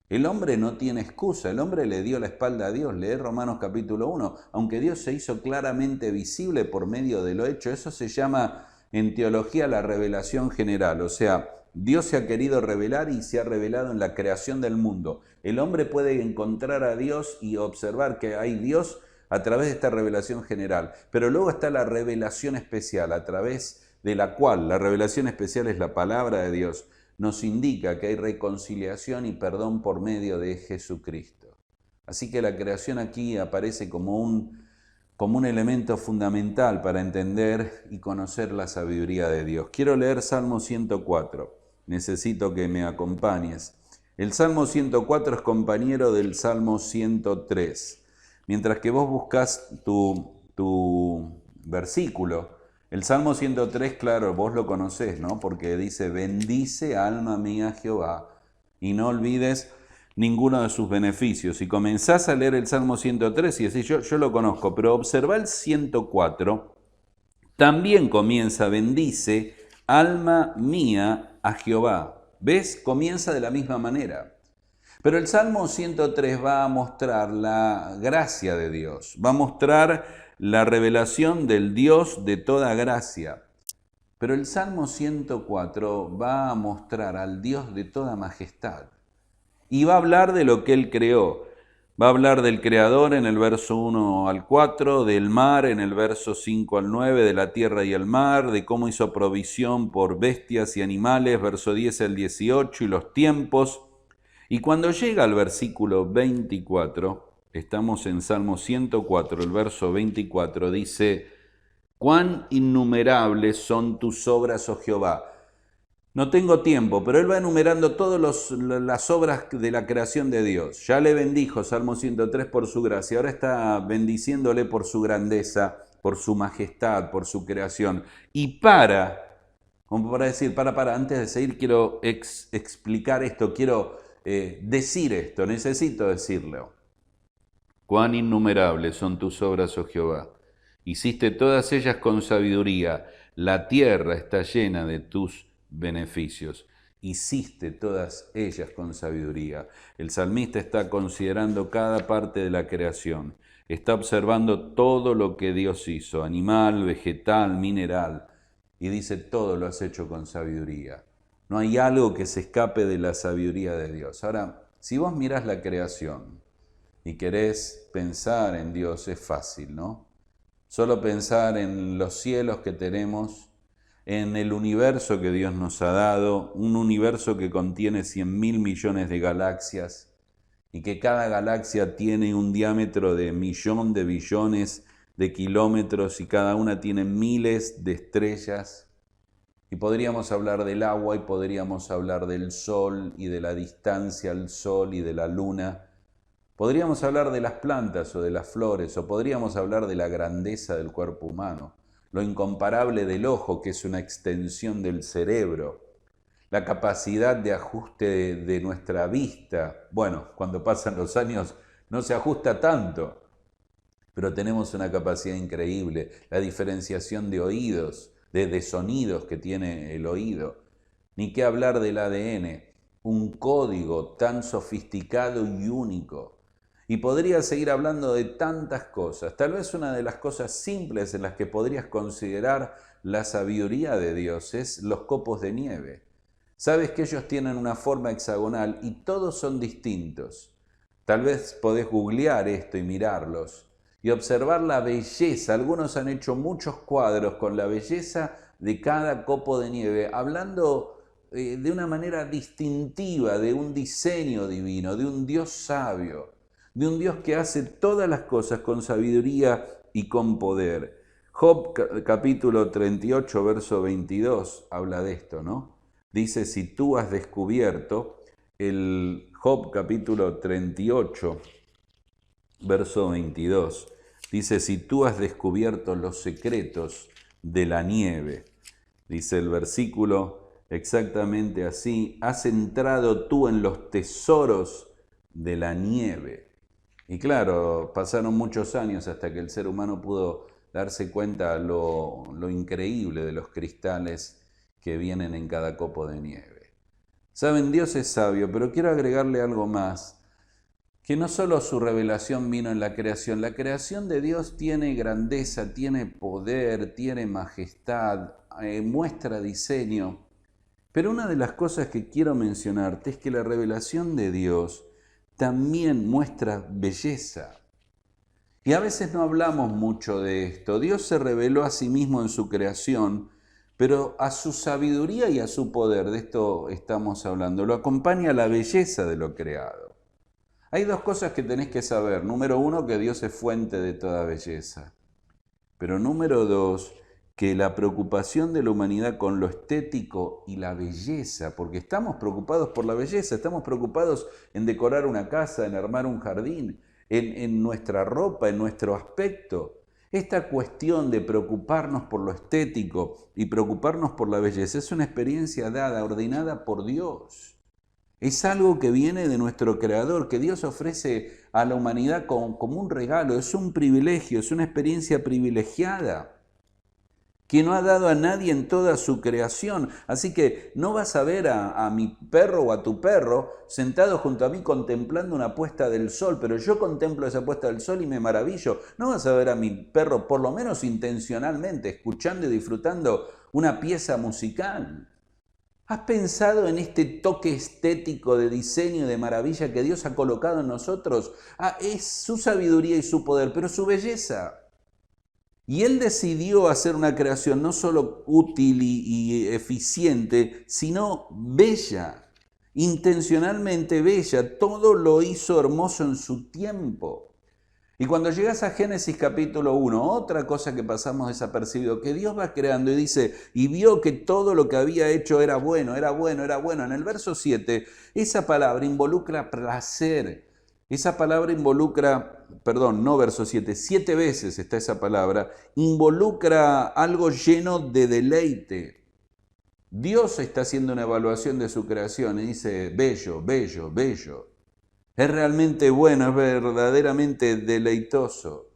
El hombre no tiene excusa, el hombre le dio la espalda a Dios. Lee Romanos capítulo 1, aunque Dios se hizo claramente visible por medio de lo hecho. Eso se llama en teología la revelación general, o sea, Dios se ha querido revelar y se ha revelado en la creación del mundo. El hombre puede encontrar a Dios y observar que hay Dios a través de esta revelación general. Pero luego está la revelación especial, a través de la cual, la revelación especial es la palabra de Dios, nos indica que hay reconciliación y perdón por medio de Jesucristo. Así que la creación aquí aparece como un elemento fundamental para entender y conocer la sabiduría de Dios. Quiero leer Salmo 104. Necesito que me acompañes. El Salmo 104 es compañero del Salmo 103. Mientras que vos buscas tu versículo, el Salmo 103, claro, vos lo conocés, ¿no? Porque dice, bendice alma mía Jehová, y no olvides ninguno de sus beneficios. Y comenzás a leer el Salmo 103 y decís, yo lo conozco, pero observa el 104, también comienza, bendice alma mía a Jehová. ¿Ves? Comienza de la misma manera. Pero el Salmo 103 va a mostrar la gracia de Dios, va a mostrar la revelación del Dios de toda gracia. Pero el Salmo 104 va a mostrar al Dios de toda majestad. Y va a hablar de lo que Él creó. Va a hablar del Creador en el verso 1 al 4, del mar en el verso 5 al 9, de la tierra y el mar, de cómo hizo provisión por bestias y animales, verso 10 al 18, y los tiempos. Y cuando llega al versículo 24, estamos en Salmo 104, el verso 24, dice, cuán innumerables son tus obras, oh Jehová. No tengo tiempo, pero él va enumerando todas las obras de la creación de Dios. Ya le bendijo, Salmo 103, por su gracia. Ahora está bendiciéndole por su grandeza, por su majestad, por su creación. Y como para decir, antes de seguir quiero explicar esto, quiero decir esto, necesito decirlo. Cuán innumerables son tus obras, oh Jehová. Hiciste todas ellas con sabiduría. La tierra está llena de tus beneficios. Hiciste todas ellas con sabiduría. El salmista está considerando cada parte de la creación. Está observando todo lo que Dios hizo, animal, vegetal, mineral. y dice, todo lo has hecho con sabiduría. No hay algo que se escape de la sabiduría de Dios. Ahora, si vos mirás la creación y querés pensar en Dios, es fácil, ¿no? Solo pensar en los cielos que tenemos, en el universo que Dios nos ha dado, un universo que contiene 100.000 millones de galaxias y que cada galaxia tiene un diámetro de 1.000.000 de billones de kilómetros y cada una tiene miles de estrellas. Y podríamos hablar del agua y podríamos hablar del sol y de la distancia al sol y de la luna. Podríamos hablar de las plantas o de las flores, o podríamos hablar de la grandeza del cuerpo humano, lo incomparable del ojo, que es una extensión del cerebro, la capacidad de ajuste de nuestra vista. Bueno, cuando pasan los años no se ajusta tanto, pero tenemos una capacidad increíble, la diferenciación de oídos, de sonidos que tiene el oído. Ni qué hablar del ADN, un código tan sofisticado y único. Y podría seguir hablando de tantas cosas. Tal vez una de las cosas simples en las que podrías considerar la sabiduría de Dios es los copos de nieve. Sabes que ellos tienen una forma hexagonal y todos son distintos. Tal vez podés googlear esto y mirarlos y observar la belleza. Algunos han hecho muchos cuadros con la belleza de cada copo de nieve, hablando de una manera distintiva de un diseño divino, de un Dios sabio, de un Dios que hace todas las cosas con sabiduría y con poder. Job capítulo 38, verso 22 habla de esto, ¿no? Dice, si tú has descubierto, el Job capítulo 38, verso 22, dice, si tú has descubierto los secretos de la nieve, dice el versículo exactamente así, has entrado tú en los tesoros de la nieve. Y claro, pasaron muchos años hasta que el ser humano pudo darse cuenta lo increíble de los cristales que vienen en cada copo de nieve. Saben, Dios es sabio, pero quiero agregarle algo más, que no solo su revelación vino en la creación de Dios tiene grandeza, tiene poder, tiene majestad, muestra diseño, pero una de las cosas que quiero mencionarte es que la revelación de Dios también muestra belleza. Y a veces no hablamos mucho de esto. Dios se reveló a sí mismo en su creación, pero a su sabiduría y a su poder, de esto estamos hablando, lo acompaña la belleza de lo creado. Hay dos cosas que tenés que saber. Número uno, que Dios es fuente de toda belleza. Pero número dos, que la preocupación de la humanidad con lo estético y la belleza, porque estamos preocupados por la belleza, estamos preocupados en decorar una casa, en armar un jardín, en nuestra ropa, en nuestro aspecto. Esta cuestión de preocuparnos por lo estético y preocuparnos por la belleza es una experiencia dada, ordenada por Dios. Es algo que viene de nuestro Creador, que Dios ofrece a la humanidad como un regalo, es un privilegio, es una experiencia privilegiada que no ha dado a nadie en toda su creación. Así que no vas a ver a mi perro o a tu perro sentado junto a mí contemplando una puesta del sol, pero yo contemplo esa puesta del sol y me maravillo. No vas a ver a mi perro, por lo menos intencionalmente, escuchando y disfrutando una pieza musical. ¿Has pensado en este toque estético de diseño y de maravilla que Dios ha colocado en nosotros? Es su sabiduría y su poder, pero su belleza. Y Él decidió hacer una creación no solo útil y eficiente, sino bella, intencionalmente bella. Todo lo hizo hermoso en su tiempo. Y cuando llegas a Génesis capítulo 1, otra cosa que pasamos desapercibido, que Dios va creando y dice, y vio que todo lo que había hecho era bueno, era bueno, era bueno. En el verso 7, esa palabra involucra placer. Esa palabra involucra, no verso 7, 7 veces está esa palabra, involucra algo lleno de deleite. Dios está haciendo una evaluación de su creación y dice, bello, bello, bello. Es realmente bueno, es verdaderamente deleitoso.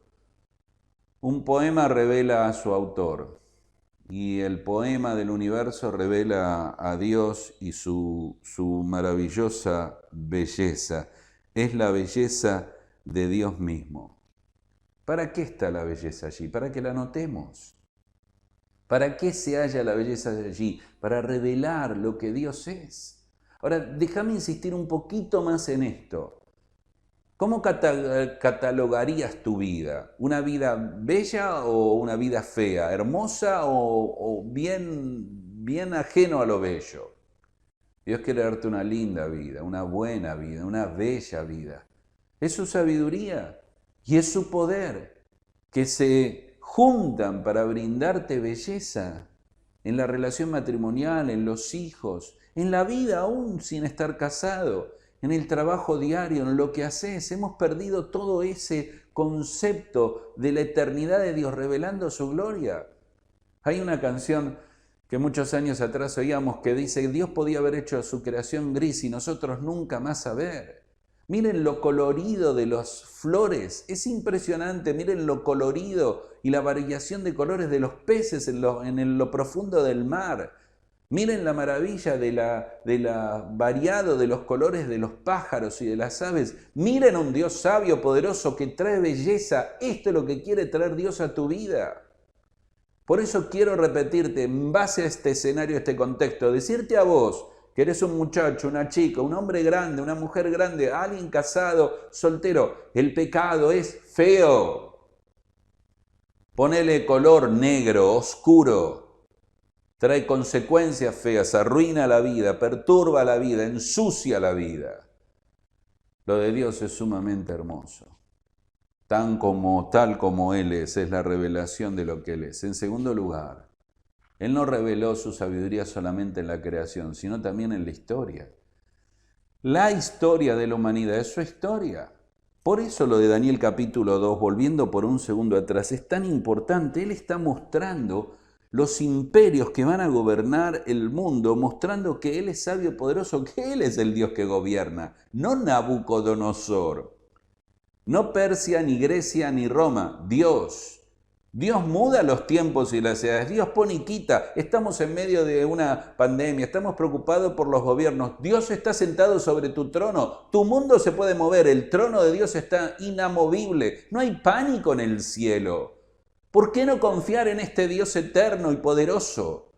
Un poema revela a su autor y el poema del universo revela a Dios y su maravillosa belleza. Es la belleza de Dios mismo. ¿Para qué está la belleza allí? Para que la notemos. ¿Para qué se halla la belleza de allí? Para revelar lo que Dios es. Ahora, déjame insistir un poquito más en esto. ¿Cómo catalogarías tu vida? ¿Una vida bella o una vida fea? ¿Hermosa o bien ajeno a lo bello? Dios quiere darte una linda vida, una buena vida, una bella vida. Es su sabiduría y es su poder que se juntan para brindarte belleza en la relación matrimonial, en los hijos, en la vida aún sin estar casado, en el trabajo diario, en lo que haces. Hemos perdido todo ese concepto de la eternidad de Dios revelando su gloria. Hay una canción que muchos años atrás oíamos que dice: Dios podía haber hecho su creación gris y nosotros nunca más saber. Miren lo colorido de las flores, es impresionante. Miren lo colorido y la variación de colores de los peces en lo profundo del mar. Miren la maravilla de la variado de los colores de los pájaros y de las aves. Miren a un Dios sabio, poderoso, que trae belleza. Esto es lo que quiere traer Dios a tu vida. Por eso quiero repetirte, en base a este escenario, a este contexto, decirte a vos, que eres un muchacho, una chica, un hombre grande, una mujer grande, alguien casado, soltero, el pecado es feo. Ponele color negro, oscuro. Trae consecuencias feas, arruina la vida, perturba la vida, ensucia la vida. Lo de Dios es sumamente hermoso. Tal como Él es la revelación de lo que Él es. En segundo lugar, Él no reveló su sabiduría solamente en la creación, sino también en la historia. La historia de la humanidad es su historia. Por eso lo de Daniel capítulo 2, volviendo por un segundo atrás, es tan importante. Él está mostrando los imperios que van a gobernar el mundo, mostrando que Él es sabio, poderoso, que Él es el Dios que gobierna, no Nabucodonosor, no Persia, ni Grecia, ni Roma, Dios. Dios muda los tiempos y las edades, Dios pone y quita. Estamos en medio de una pandemia, estamos preocupados por los gobiernos. Dios está sentado sobre tu trono, tu mundo se puede mover, el trono de Dios está inamovible, no hay pánico en el cielo. ¿Por qué no confiar en este Dios eterno y poderoso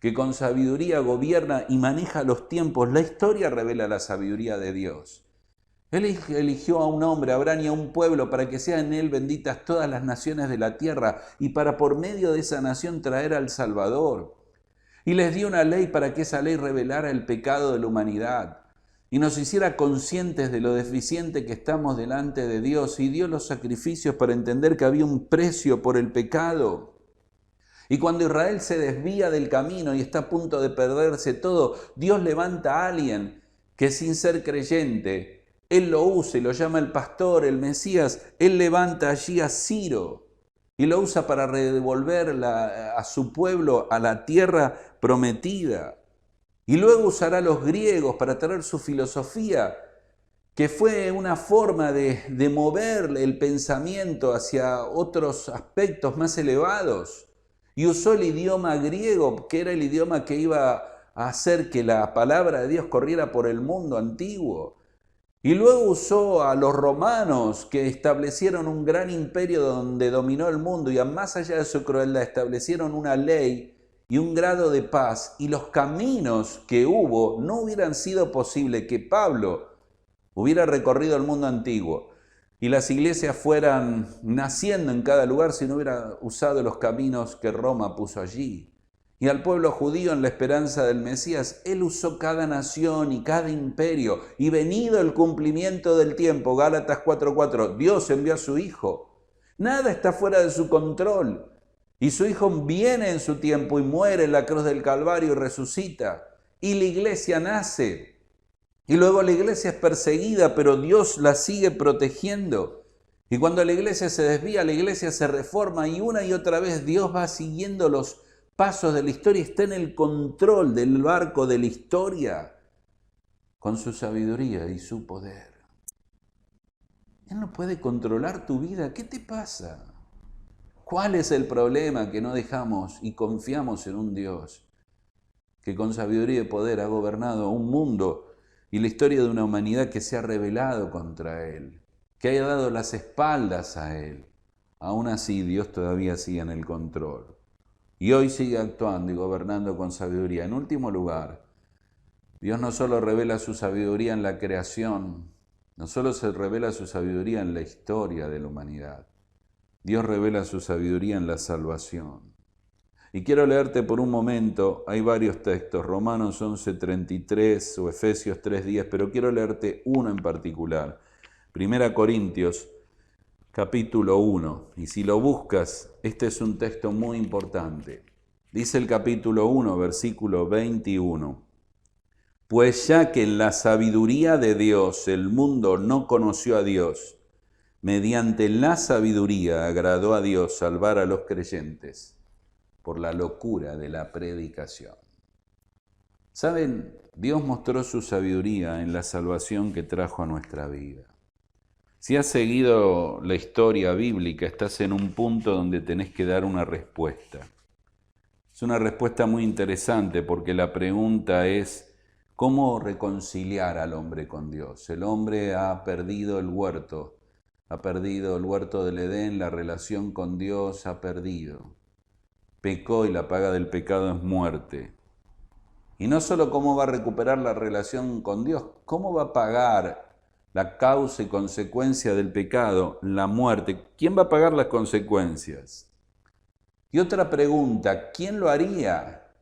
que con sabiduría gobierna y maneja los tiempos? La historia revela la sabiduría de Dios. Él eligió a un hombre, a Abraham, y a un pueblo para que sean en él benditas todas las naciones de la tierra y para por medio de esa nación traer al Salvador. Y les dio una ley para que esa ley revelara el pecado de la humanidad y nos hiciera conscientes de lo deficiente que estamos delante de Dios, y dio los sacrificios para entender que había un precio por el pecado. Y cuando Israel se desvía del camino y está a punto de perderse todo, Dios levanta a alguien que sin ser creyente, Él lo usa y lo llama el pastor, el Mesías. Él levanta allí a Ciro y lo usa para devolver a su pueblo a la tierra prometida. Y luego usará a los griegos para traer su filosofía, que fue una forma de mover el pensamiento hacia otros aspectos más elevados. Y usó el idioma griego, que era el idioma que iba a hacer que la palabra de Dios corriera por el mundo antiguo. Y luego usó a los romanos, que establecieron un gran imperio donde dominó el mundo, y más allá de su crueldad establecieron una ley y un grado de paz, y los caminos que hubo no hubieran sido posible que Pablo hubiera recorrido el mundo antiguo y las iglesias fueran naciendo en cada lugar si no hubiera usado los caminos que Roma puso allí. Y al pueblo judío, en la esperanza del Mesías, Él usó cada nación y cada imperio. Y venido el cumplimiento del tiempo, Gálatas 4:4, Dios envió a su Hijo. Nada está fuera de su control. Y su Hijo viene en su tiempo y muere en la cruz del Calvario y resucita. Y la iglesia nace. Y luego la iglesia es perseguida, pero Dios la sigue protegiendo. Y cuando la iglesia se desvía, la iglesia se reforma, y una y otra vez Dios va siguiendo los pasos de la historia, está en el control del barco de la historia con su sabiduría y su poder. Él no puede controlar tu vida. ¿Qué te pasa? ¿Cuál es el problema? Que no dejamos y confiamos en un Dios que con sabiduría y poder ha gobernado un mundo y la historia de una humanidad que se ha rebelado contra Él, que haya dado las espaldas a Él. Aún así, Dios todavía sigue en el control. y hoy sigue actuando y gobernando con sabiduría. En último lugar, Dios no solo revela su sabiduría en la creación, no solo se revela su sabiduría en la historia de la humanidad, Dios revela su sabiduría en la salvación. Y quiero leerte por un momento, hay varios textos, Romanos 11:33 o Efesios 3:10, pero quiero leerte uno en particular. 1 Corintios, capítulo 1. Y si lo buscas, este es un texto muy importante. Dice el capítulo 1, versículo 21. Pues ya que en la sabiduría de Dios el mundo no conoció a Dios, mediante la sabiduría agradó a Dios salvar a los creyentes por la locura de la predicación. ¿Saben? Dios mostró su sabiduría en la salvación que trajo a nuestra vida. Si has seguido la historia bíblica, estás en un punto donde tenés que dar una respuesta. Es una respuesta muy interesante porque la pregunta es, ¿cómo reconciliar al hombre con Dios? El hombre ha perdido el huerto del Edén, la relación con Dios ha perdido. Pecó y la paga del pecado es muerte. Y no solo cómo va a recuperar la relación con Dios, cómo va a pagar la causa y consecuencia del pecado, la muerte. ¿Quién va a pagar las consecuencias? Y otra pregunta, ¿quién lo haría?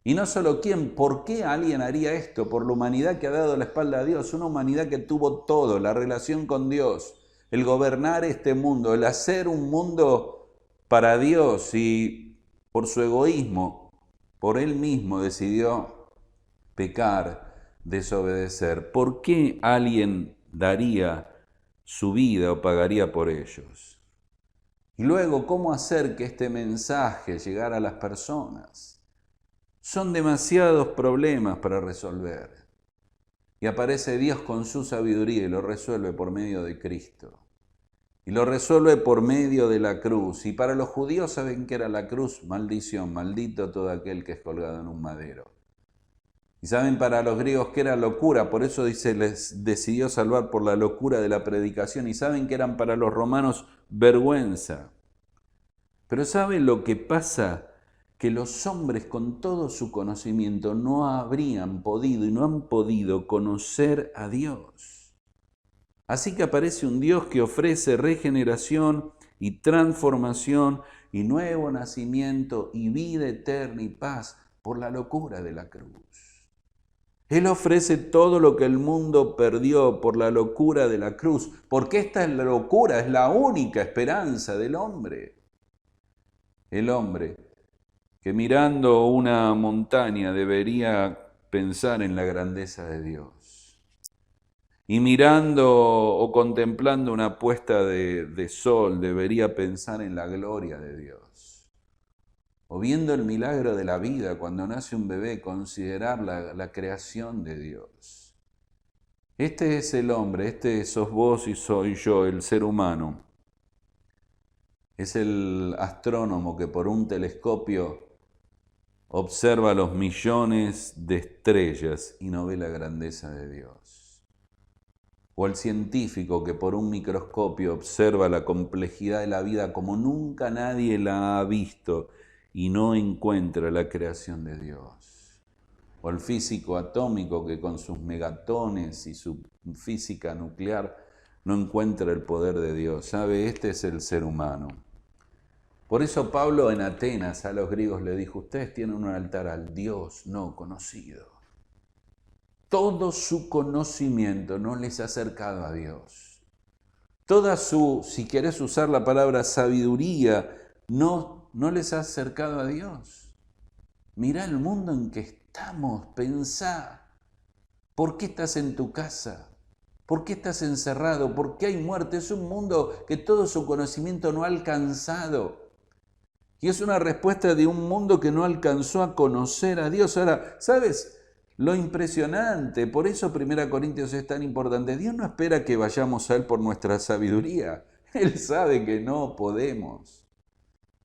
Y no solo quién, ¿por qué alguien haría esto? Por la humanidad que ha dado la espalda a Dios, una humanidad que tuvo todo, la relación con Dios, el gobernar este mundo, el hacer un mundo para Dios y por su egoísmo, por él mismo decidió pecar, desobedecer. ¿Por qué alguien daría su vida o pagaría por ellos? Y luego, ¿cómo hacer que este mensaje llegara a las personas? Son demasiados problemas para resolver. Y aparece Dios con su sabiduría y lo resuelve por medio de Cristo. Y lo resuelve por medio de la cruz. Y para los judíos, ¿saben qué era la cruz? Maldición, maldito todo aquel que es colgado en un madero. Y saben para los griegos que era locura, por eso dice, les decidió salvar por la locura de la predicación. Y saben que eran para los romanos vergüenza. Pero ¿saben lo que pasa? Que los hombres con todo su conocimiento no habrían podido y no han podido conocer a Dios. Así que aparece un Dios que ofrece regeneración y transformación y nuevo nacimiento y vida eterna y paz por la locura de la cruz. Él ofrece todo lo que el mundo perdió por la locura de la cruz, porque esta locura es la única esperanza del hombre. El hombre que mirando una montaña debería pensar en la grandeza de Dios. Y mirando o contemplando una puesta de sol debería pensar en la gloria de Dios. O viendo el milagro de la vida cuando nace un bebé, considerar la creación de Dios. Este es el hombre, este sos vos y soy yo, el ser humano. Es el astrónomo que por un telescopio observa los millones de estrellas y no ve la grandeza de Dios. O el científico que por un microscopio observa la complejidad de la vida como nunca nadie la ha visto y no encuentra la creación de Dios. O el físico atómico que con sus megatones y su física nuclear no encuentra el poder de Dios. ¿Sabe? Este es el ser humano. Por eso Pablo en Atenas a los griegos le dijo, ustedes tienen un altar al Dios no conocido. Todo su conocimiento no les ha acercado a Dios. Toda su, si querés usar la palabra sabiduría, no les ha acercado a Dios. Mirá el mundo en que estamos, pensá. ¿Por qué estás en tu casa? ¿Por qué estás encerrado? ¿Por qué hay muerte? Es un mundo que todo su conocimiento no ha alcanzado. Y es una respuesta de un mundo que no alcanzó a conocer a Dios. Ahora, ¿sabes? Lo impresionante, por eso 1 Corintios es tan importante. Dios no espera que vayamos a Él por nuestra sabiduría. Él sabe que no podemos.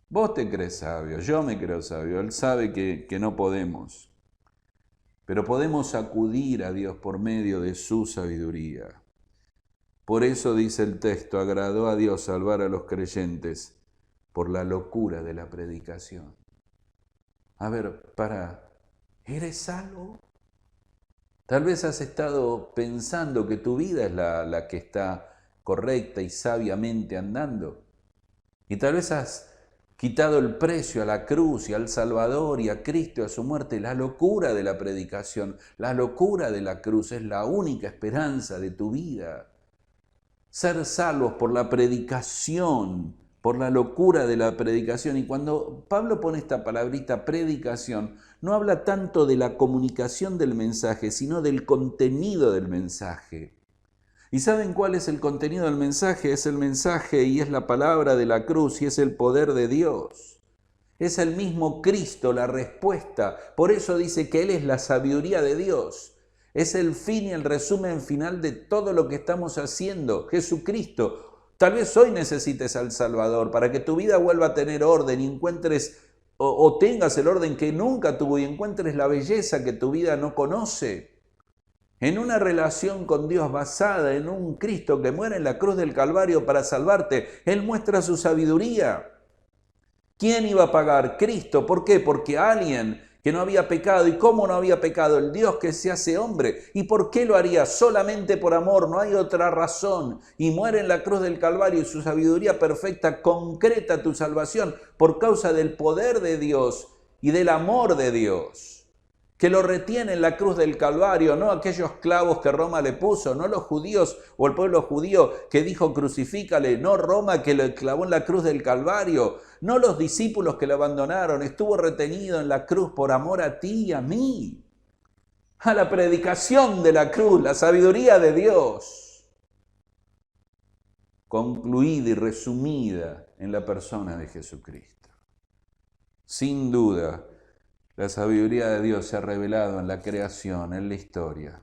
Vos te crees sabio, yo me creo sabio. Él sabe que no podemos. Pero podemos acudir a Dios por medio de su sabiduría. Por eso dice el texto, agradó a Dios salvar a los creyentes por la locura de la predicación. A ver, ¿eres salvo? Tal vez has estado pensando que tu vida es la que está correcta y sabiamente andando. Y tal vez has quitado el precio a la cruz y al Salvador y a Cristo y a su muerte. La locura de la predicación, la locura de la cruz es la única esperanza de tu vida. Ser salvos por la predicación, por la locura de la predicación. Y cuando Pablo pone esta palabrita predicación, no habla tanto de la comunicación del mensaje, sino del contenido del mensaje. ¿Y saben cuál es el contenido del mensaje? Es el mensaje y es la palabra de la cruz y es el poder de Dios. Es el mismo Cristo la respuesta. Por eso dice que Él es la sabiduría de Dios. Es el fin y el resumen final de todo lo que estamos haciendo. Jesucristo. Tal vez hoy necesites al Salvador para que tu vida vuelva a tener orden y encuentres o tengas el orden que nunca tuvo y encuentres la belleza que tu vida no conoce. En una relación con Dios basada en un Cristo que muere en la cruz del Calvario para salvarte. Él muestra su sabiduría. ¿Quién iba a pagar? Cristo. ¿Por qué? Porque alguien que no había pecado. ¿Y cómo no había pecado? El Dios que se hace hombre. ¿Y por qué lo haría? Solamente por amor, no hay otra razón. Y muere en la cruz del Calvario y su sabiduría perfecta concreta tu salvación por causa del poder de Dios y del amor de Dios, que lo retiene en la cruz del Calvario, no aquellos clavos que Roma le puso, no los judíos o el pueblo judío que dijo crucifícale, no Roma que lo clavó en la cruz del Calvario, no los discípulos que lo abandonaron, estuvo retenido en la cruz por amor a ti y a mí. A la predicación de la cruz, la sabiduría de Dios, concluida y resumida en la persona de Jesucristo. Sin duda, la sabiduría de Dios se ha revelado en la creación, en la historia,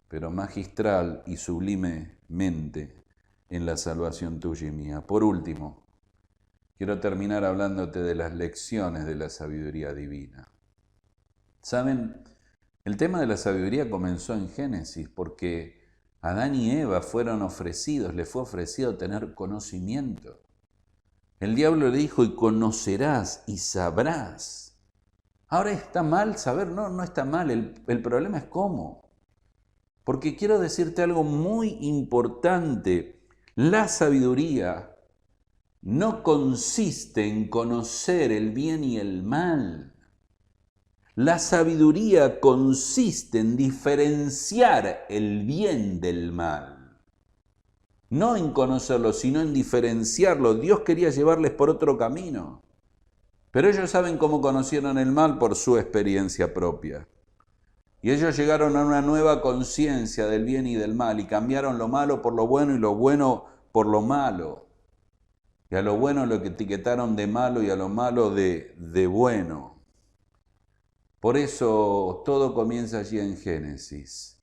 pero magistral y sublimemente en la salvación tuya y mía. Por último, quiero terminar hablándote de las lecciones de la sabiduría divina. ¿Saben? El tema de la sabiduría comenzó en Génesis porque Adán y Eva fueron ofrecidos, les fue ofrecido tener conocimiento. El diablo le dijo, y conocerás y sabrás. Ahora, ¿está mal saber? No, no está mal. El problema es cómo. Porque quiero decirte algo muy importante. La sabiduría no consiste en conocer el bien y el mal. La sabiduría consiste en diferenciar el bien del mal. No en conocerlo, sino en diferenciarlo. Dios quería llevarles por otro camino. Pero ellos saben cómo conocieron el mal por su experiencia propia. Y ellos llegaron a una nueva conciencia del bien y del mal y cambiaron lo malo por lo bueno y lo bueno por lo malo. Y a lo bueno lo que etiquetaron de malo y a lo malo de bueno. Por eso todo comienza allí en Génesis,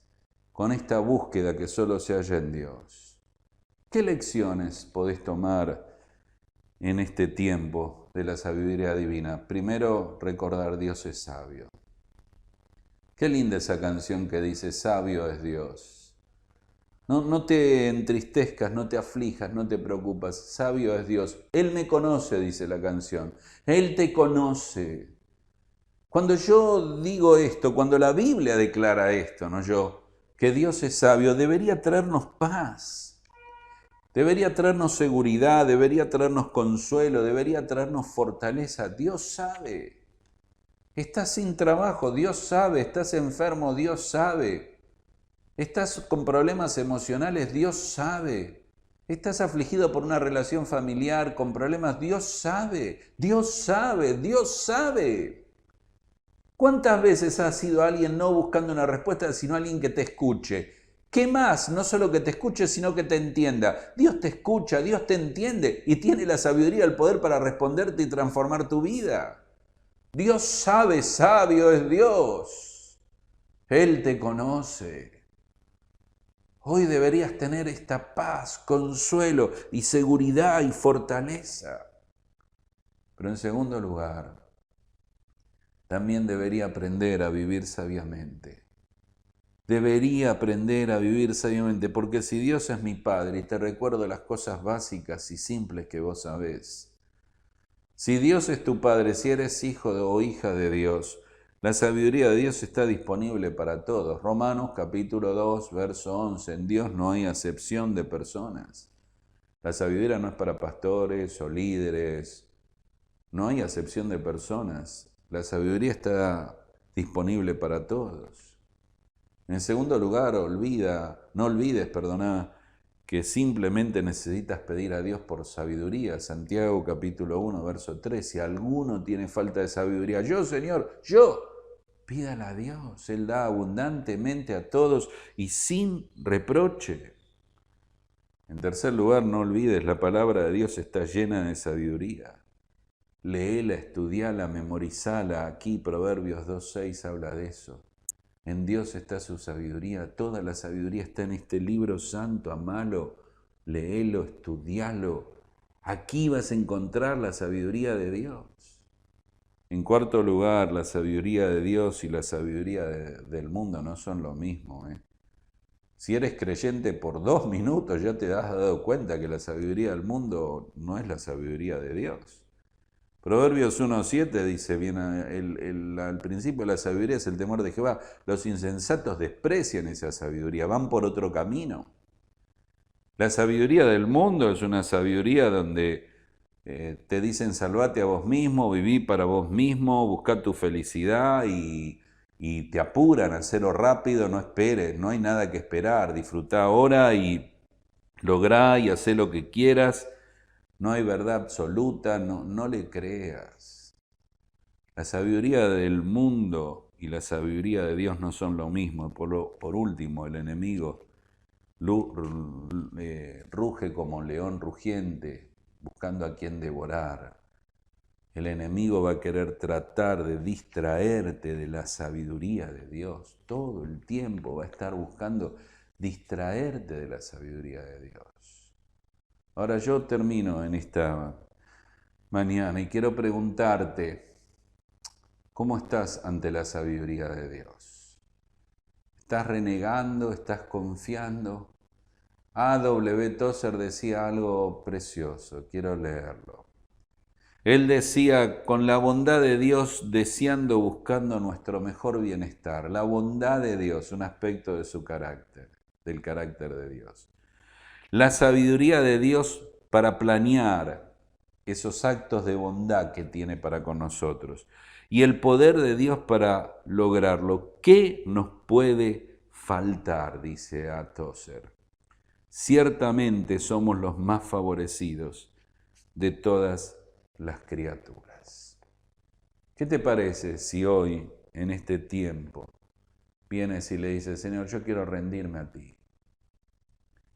con esta búsqueda que solo se halla en Dios. ¿Qué lecciones podés tomar en este tiempo de la sabiduría divina? Primero, recordar Dios es sabio. Qué linda esa canción que dice, sabio es Dios. No te entristezcas, no te aflijas, no te preocupas, sabio es Dios. Él me conoce, dice la canción. Él te conoce. Cuando yo digo esto, cuando la Biblia declara esto, no yo, que Dios es sabio, debería traernos paz. Debería traernos seguridad, debería traernos consuelo, debería traernos fortaleza. Dios sabe. Estás sin trabajo, Dios sabe. Estás enfermo, Dios sabe. Estás con problemas emocionales, Dios sabe. Estás afligido por una relación familiar, con problemas, Dios sabe. Dios sabe, Dios sabe. ¿Cuántas veces has sido alguien no buscando una respuesta, sino alguien que te escuche? ¿Qué más? No solo que te escuche, sino que te entienda. Dios te escucha, Dios te entiende y tiene la sabiduría, el poder para responderte y transformar tu vida. Dios sabe, sabio es Dios. Él te conoce. Hoy deberías tener esta paz, consuelo y seguridad y fortaleza. Pero en segundo lugar, también debería aprender a vivir sabiamente. Debería aprender a vivir sabiamente, porque si Dios es mi Padre y te recuerdo las cosas básicas y simples que vos sabés, Si Dios es tu Padre, si eres hijo o hija de Dios, la sabiduría de Dios está disponible para todos. Romanos capítulo 2, verso 11. En Dios no hay acepción de personas. La sabiduría no es para pastores o líderes. No hay acepción de personas. La sabiduría está disponible para todos. En segundo lugar, no olvides, que simplemente necesitas pedir a Dios por sabiduría. Santiago capítulo 1, verso 3. Si alguno tiene falta de sabiduría, yo, Señor, pídala a Dios. Él da abundantemente a todos y sin reproche. En tercer lugar, no olvides, la palabra de Dios está llena de sabiduría. Léela, estudiala, memorizala. Aquí Proverbios 2:6 habla de eso. En Dios está su sabiduría. Toda la sabiduría está en este libro santo. Amalo, léelo, estudialo. Aquí vas a encontrar la sabiduría de Dios. En cuarto lugar, la sabiduría de Dios y la sabiduría del mundo no son lo mismo. Si eres creyente por 2 minutos ya te has dado cuenta que la sabiduría del mundo no es la sabiduría de Dios. Proverbios 1:7 dice bien al principio, la sabiduría es el temor de Jehová. Los insensatos desprecian esa sabiduría, van por otro camino. La sabiduría del mundo es una sabiduría donde te dicen salvate a vos mismo, viví para vos mismo, busca tu felicidad y te apuran a hacerlo rápido, no esperes, no hay nada que esperar, disfrutá ahora y lográ y hacé lo que quieras. No hay verdad absoluta, no le creas. La sabiduría del mundo y la sabiduría de Dios no son lo mismo. Por último, el enemigo ruge como león rugiente, buscando a quien devorar. El enemigo va a querer tratar de distraerte de la sabiduría de Dios. Todo el tiempo va a estar buscando distraerte de la sabiduría de Dios. Ahora yo termino en esta mañana y quiero preguntarte, ¿cómo estás ante la sabiduría de Dios? ¿Estás renegando? ¿Estás confiando? A.W. Tozer decía algo precioso, quiero leerlo. Él decía, con la bondad de Dios, deseando, buscando nuestro mejor bienestar. La bondad de Dios, un aspecto de su carácter, del carácter de Dios. La sabiduría de Dios para planear esos actos de bondad que tiene para con nosotros. Y el poder de Dios para lograrlo. ¿Qué nos puede faltar? Dice a Tozer. Ciertamente somos los más favorecidos de todas las criaturas. ¿Qué te parece si hoy, en este tiempo, vienes y le dices, Señor, yo quiero rendirme a ti?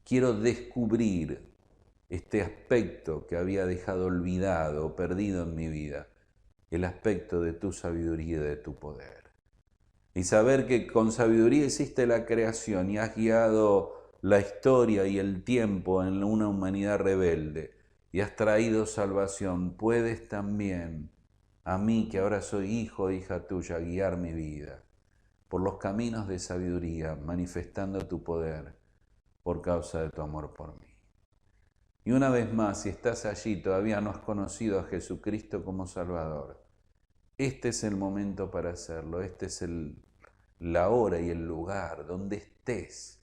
Quiero descubrir este aspecto que había dejado olvidado o perdido en mi vida, el aspecto de tu sabiduría y de tu poder. Y saber que con sabiduría hiciste la creación y has guiado la historia y el tiempo en una humanidad rebelde y has traído salvación, puedes también, a mí que ahora soy hijo o hija tuya, guiar mi vida por los caminos de sabiduría, manifestando tu poder por causa de tu amor por mí. Y una vez más, si estás allí, todavía no has conocido a Jesucristo como Salvador, este es el momento para hacerlo, este es la hora y el lugar donde estés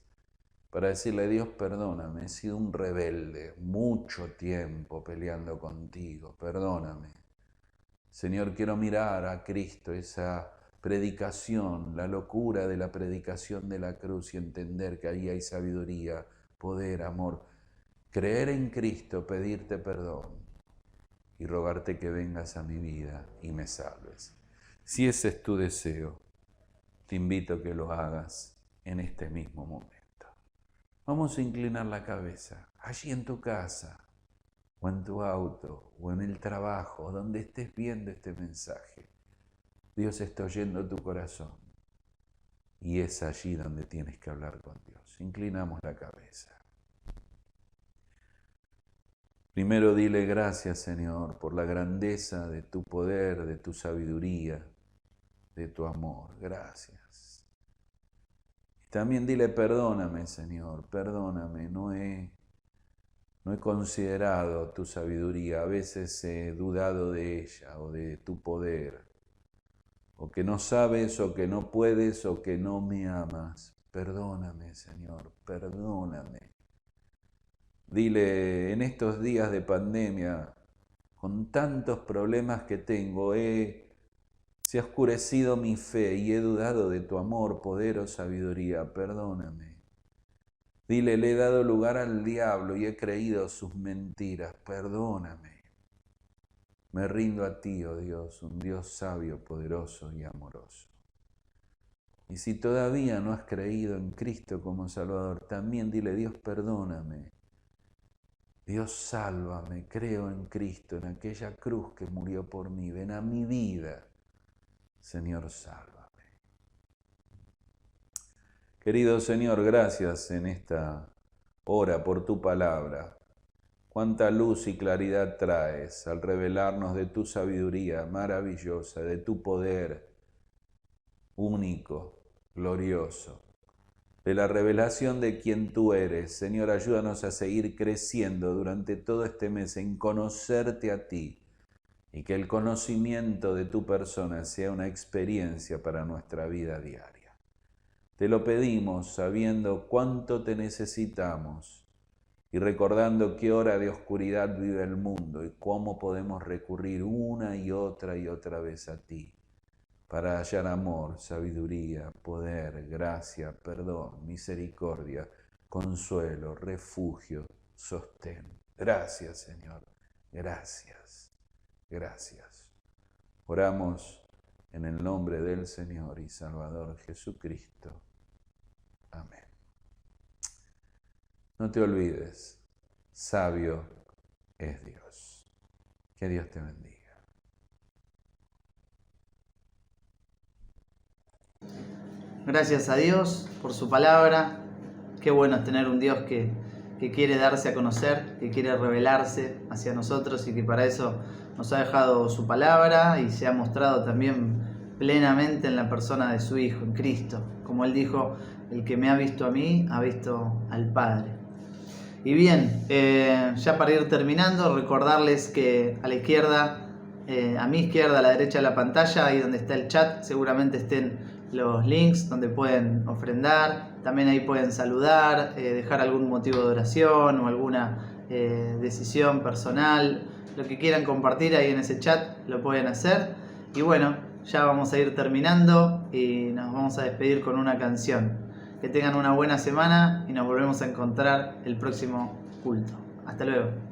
para decirle a Dios, perdóname, he sido un rebelde, mucho tiempo peleando contigo, perdóname. Señor, quiero mirar a Cristo, esa predicación, la locura de la predicación de la cruz y entender que ahí hay sabiduría, poder, amor. Creer en Cristo, pedirte perdón y rogarte que vengas a mi vida y me salves. Si ese es tu deseo, te invito a que lo hagas en este mismo momento. Vamos a inclinar la cabeza, allí en tu casa, o en tu auto, o en el trabajo, donde estés viendo este mensaje. Dios está oyendo tu corazón y es allí donde tienes que hablar con Dios. Inclinamos la cabeza. Primero dile gracias, Señor, por la grandeza de tu poder, de tu sabiduría, de tu amor. Gracias. Y también dile perdóname, Señor, perdóname, no he No he considerado tu sabiduría, a veces he dudado de ella o de tu poder, o que no sabes, o que no puedes, o que no me amas. Perdóname, Señor, perdóname. Dile, en estos días de pandemia, con tantos problemas que tengo, se ha oscurecido mi fe y he dudado de tu amor, poder o sabiduría. Perdóname. Dile, le he dado lugar al diablo y he creído sus mentiras. Perdóname. Me rindo a ti, oh Dios, un Dios sabio, poderoso y amoroso. Y si todavía no has creído en Cristo como Salvador, también dile, Dios, perdóname. Dios, sálvame. Creo en Cristo, en aquella cruz que murió por mí. Ven a mi vida. Señor, sálvame. Querido Señor, gracias en esta hora por tu palabra. Cuánta luz y claridad traes al revelarnos de tu sabiduría maravillosa, de tu poder único, glorioso, de la revelación de quien tú eres. Señor, ayúdanos a seguir creciendo durante todo este mes en conocerte a ti y que el conocimiento de tu persona sea una experiencia para nuestra vida diaria. Te lo pedimos sabiendo cuánto te necesitamos y recordando qué hora de oscuridad vive el mundo y cómo podemos recurrir una y otra vez a ti para hallar amor, sabiduría, poder, gracia, perdón, misericordia, consuelo, refugio, sostén. Gracias, Señor. Gracias. Gracias. Oramos en el nombre del Señor y Salvador Jesucristo. Amén. No te olvides, sabio es Dios. Que Dios te bendiga. Gracias a Dios por su palabra. Qué bueno es tener un Dios que quiere darse a conocer, que quiere revelarse hacia nosotros y que para eso nos ha dejado su palabra y se ha mostrado también plenamente en la persona de su Hijo, en Cristo. Como Él dijo, el que me ha visto a mí, ha visto al Padre. Y bien, ya para ir terminando, recordarles que a la izquierda, a mi izquierda, a la derecha de la pantalla, ahí donde está el chat, seguramente estén los links donde pueden ofrendar. También ahí pueden saludar, dejar algún motivo de oración o alguna decisión personal. Lo que quieran compartir ahí en ese chat lo pueden hacer. Y bueno, ya vamos a ir terminando y nos vamos a despedir con una canción. Que tengan una buena semana y nos volvemos a encontrar el próximo culto. Hasta luego.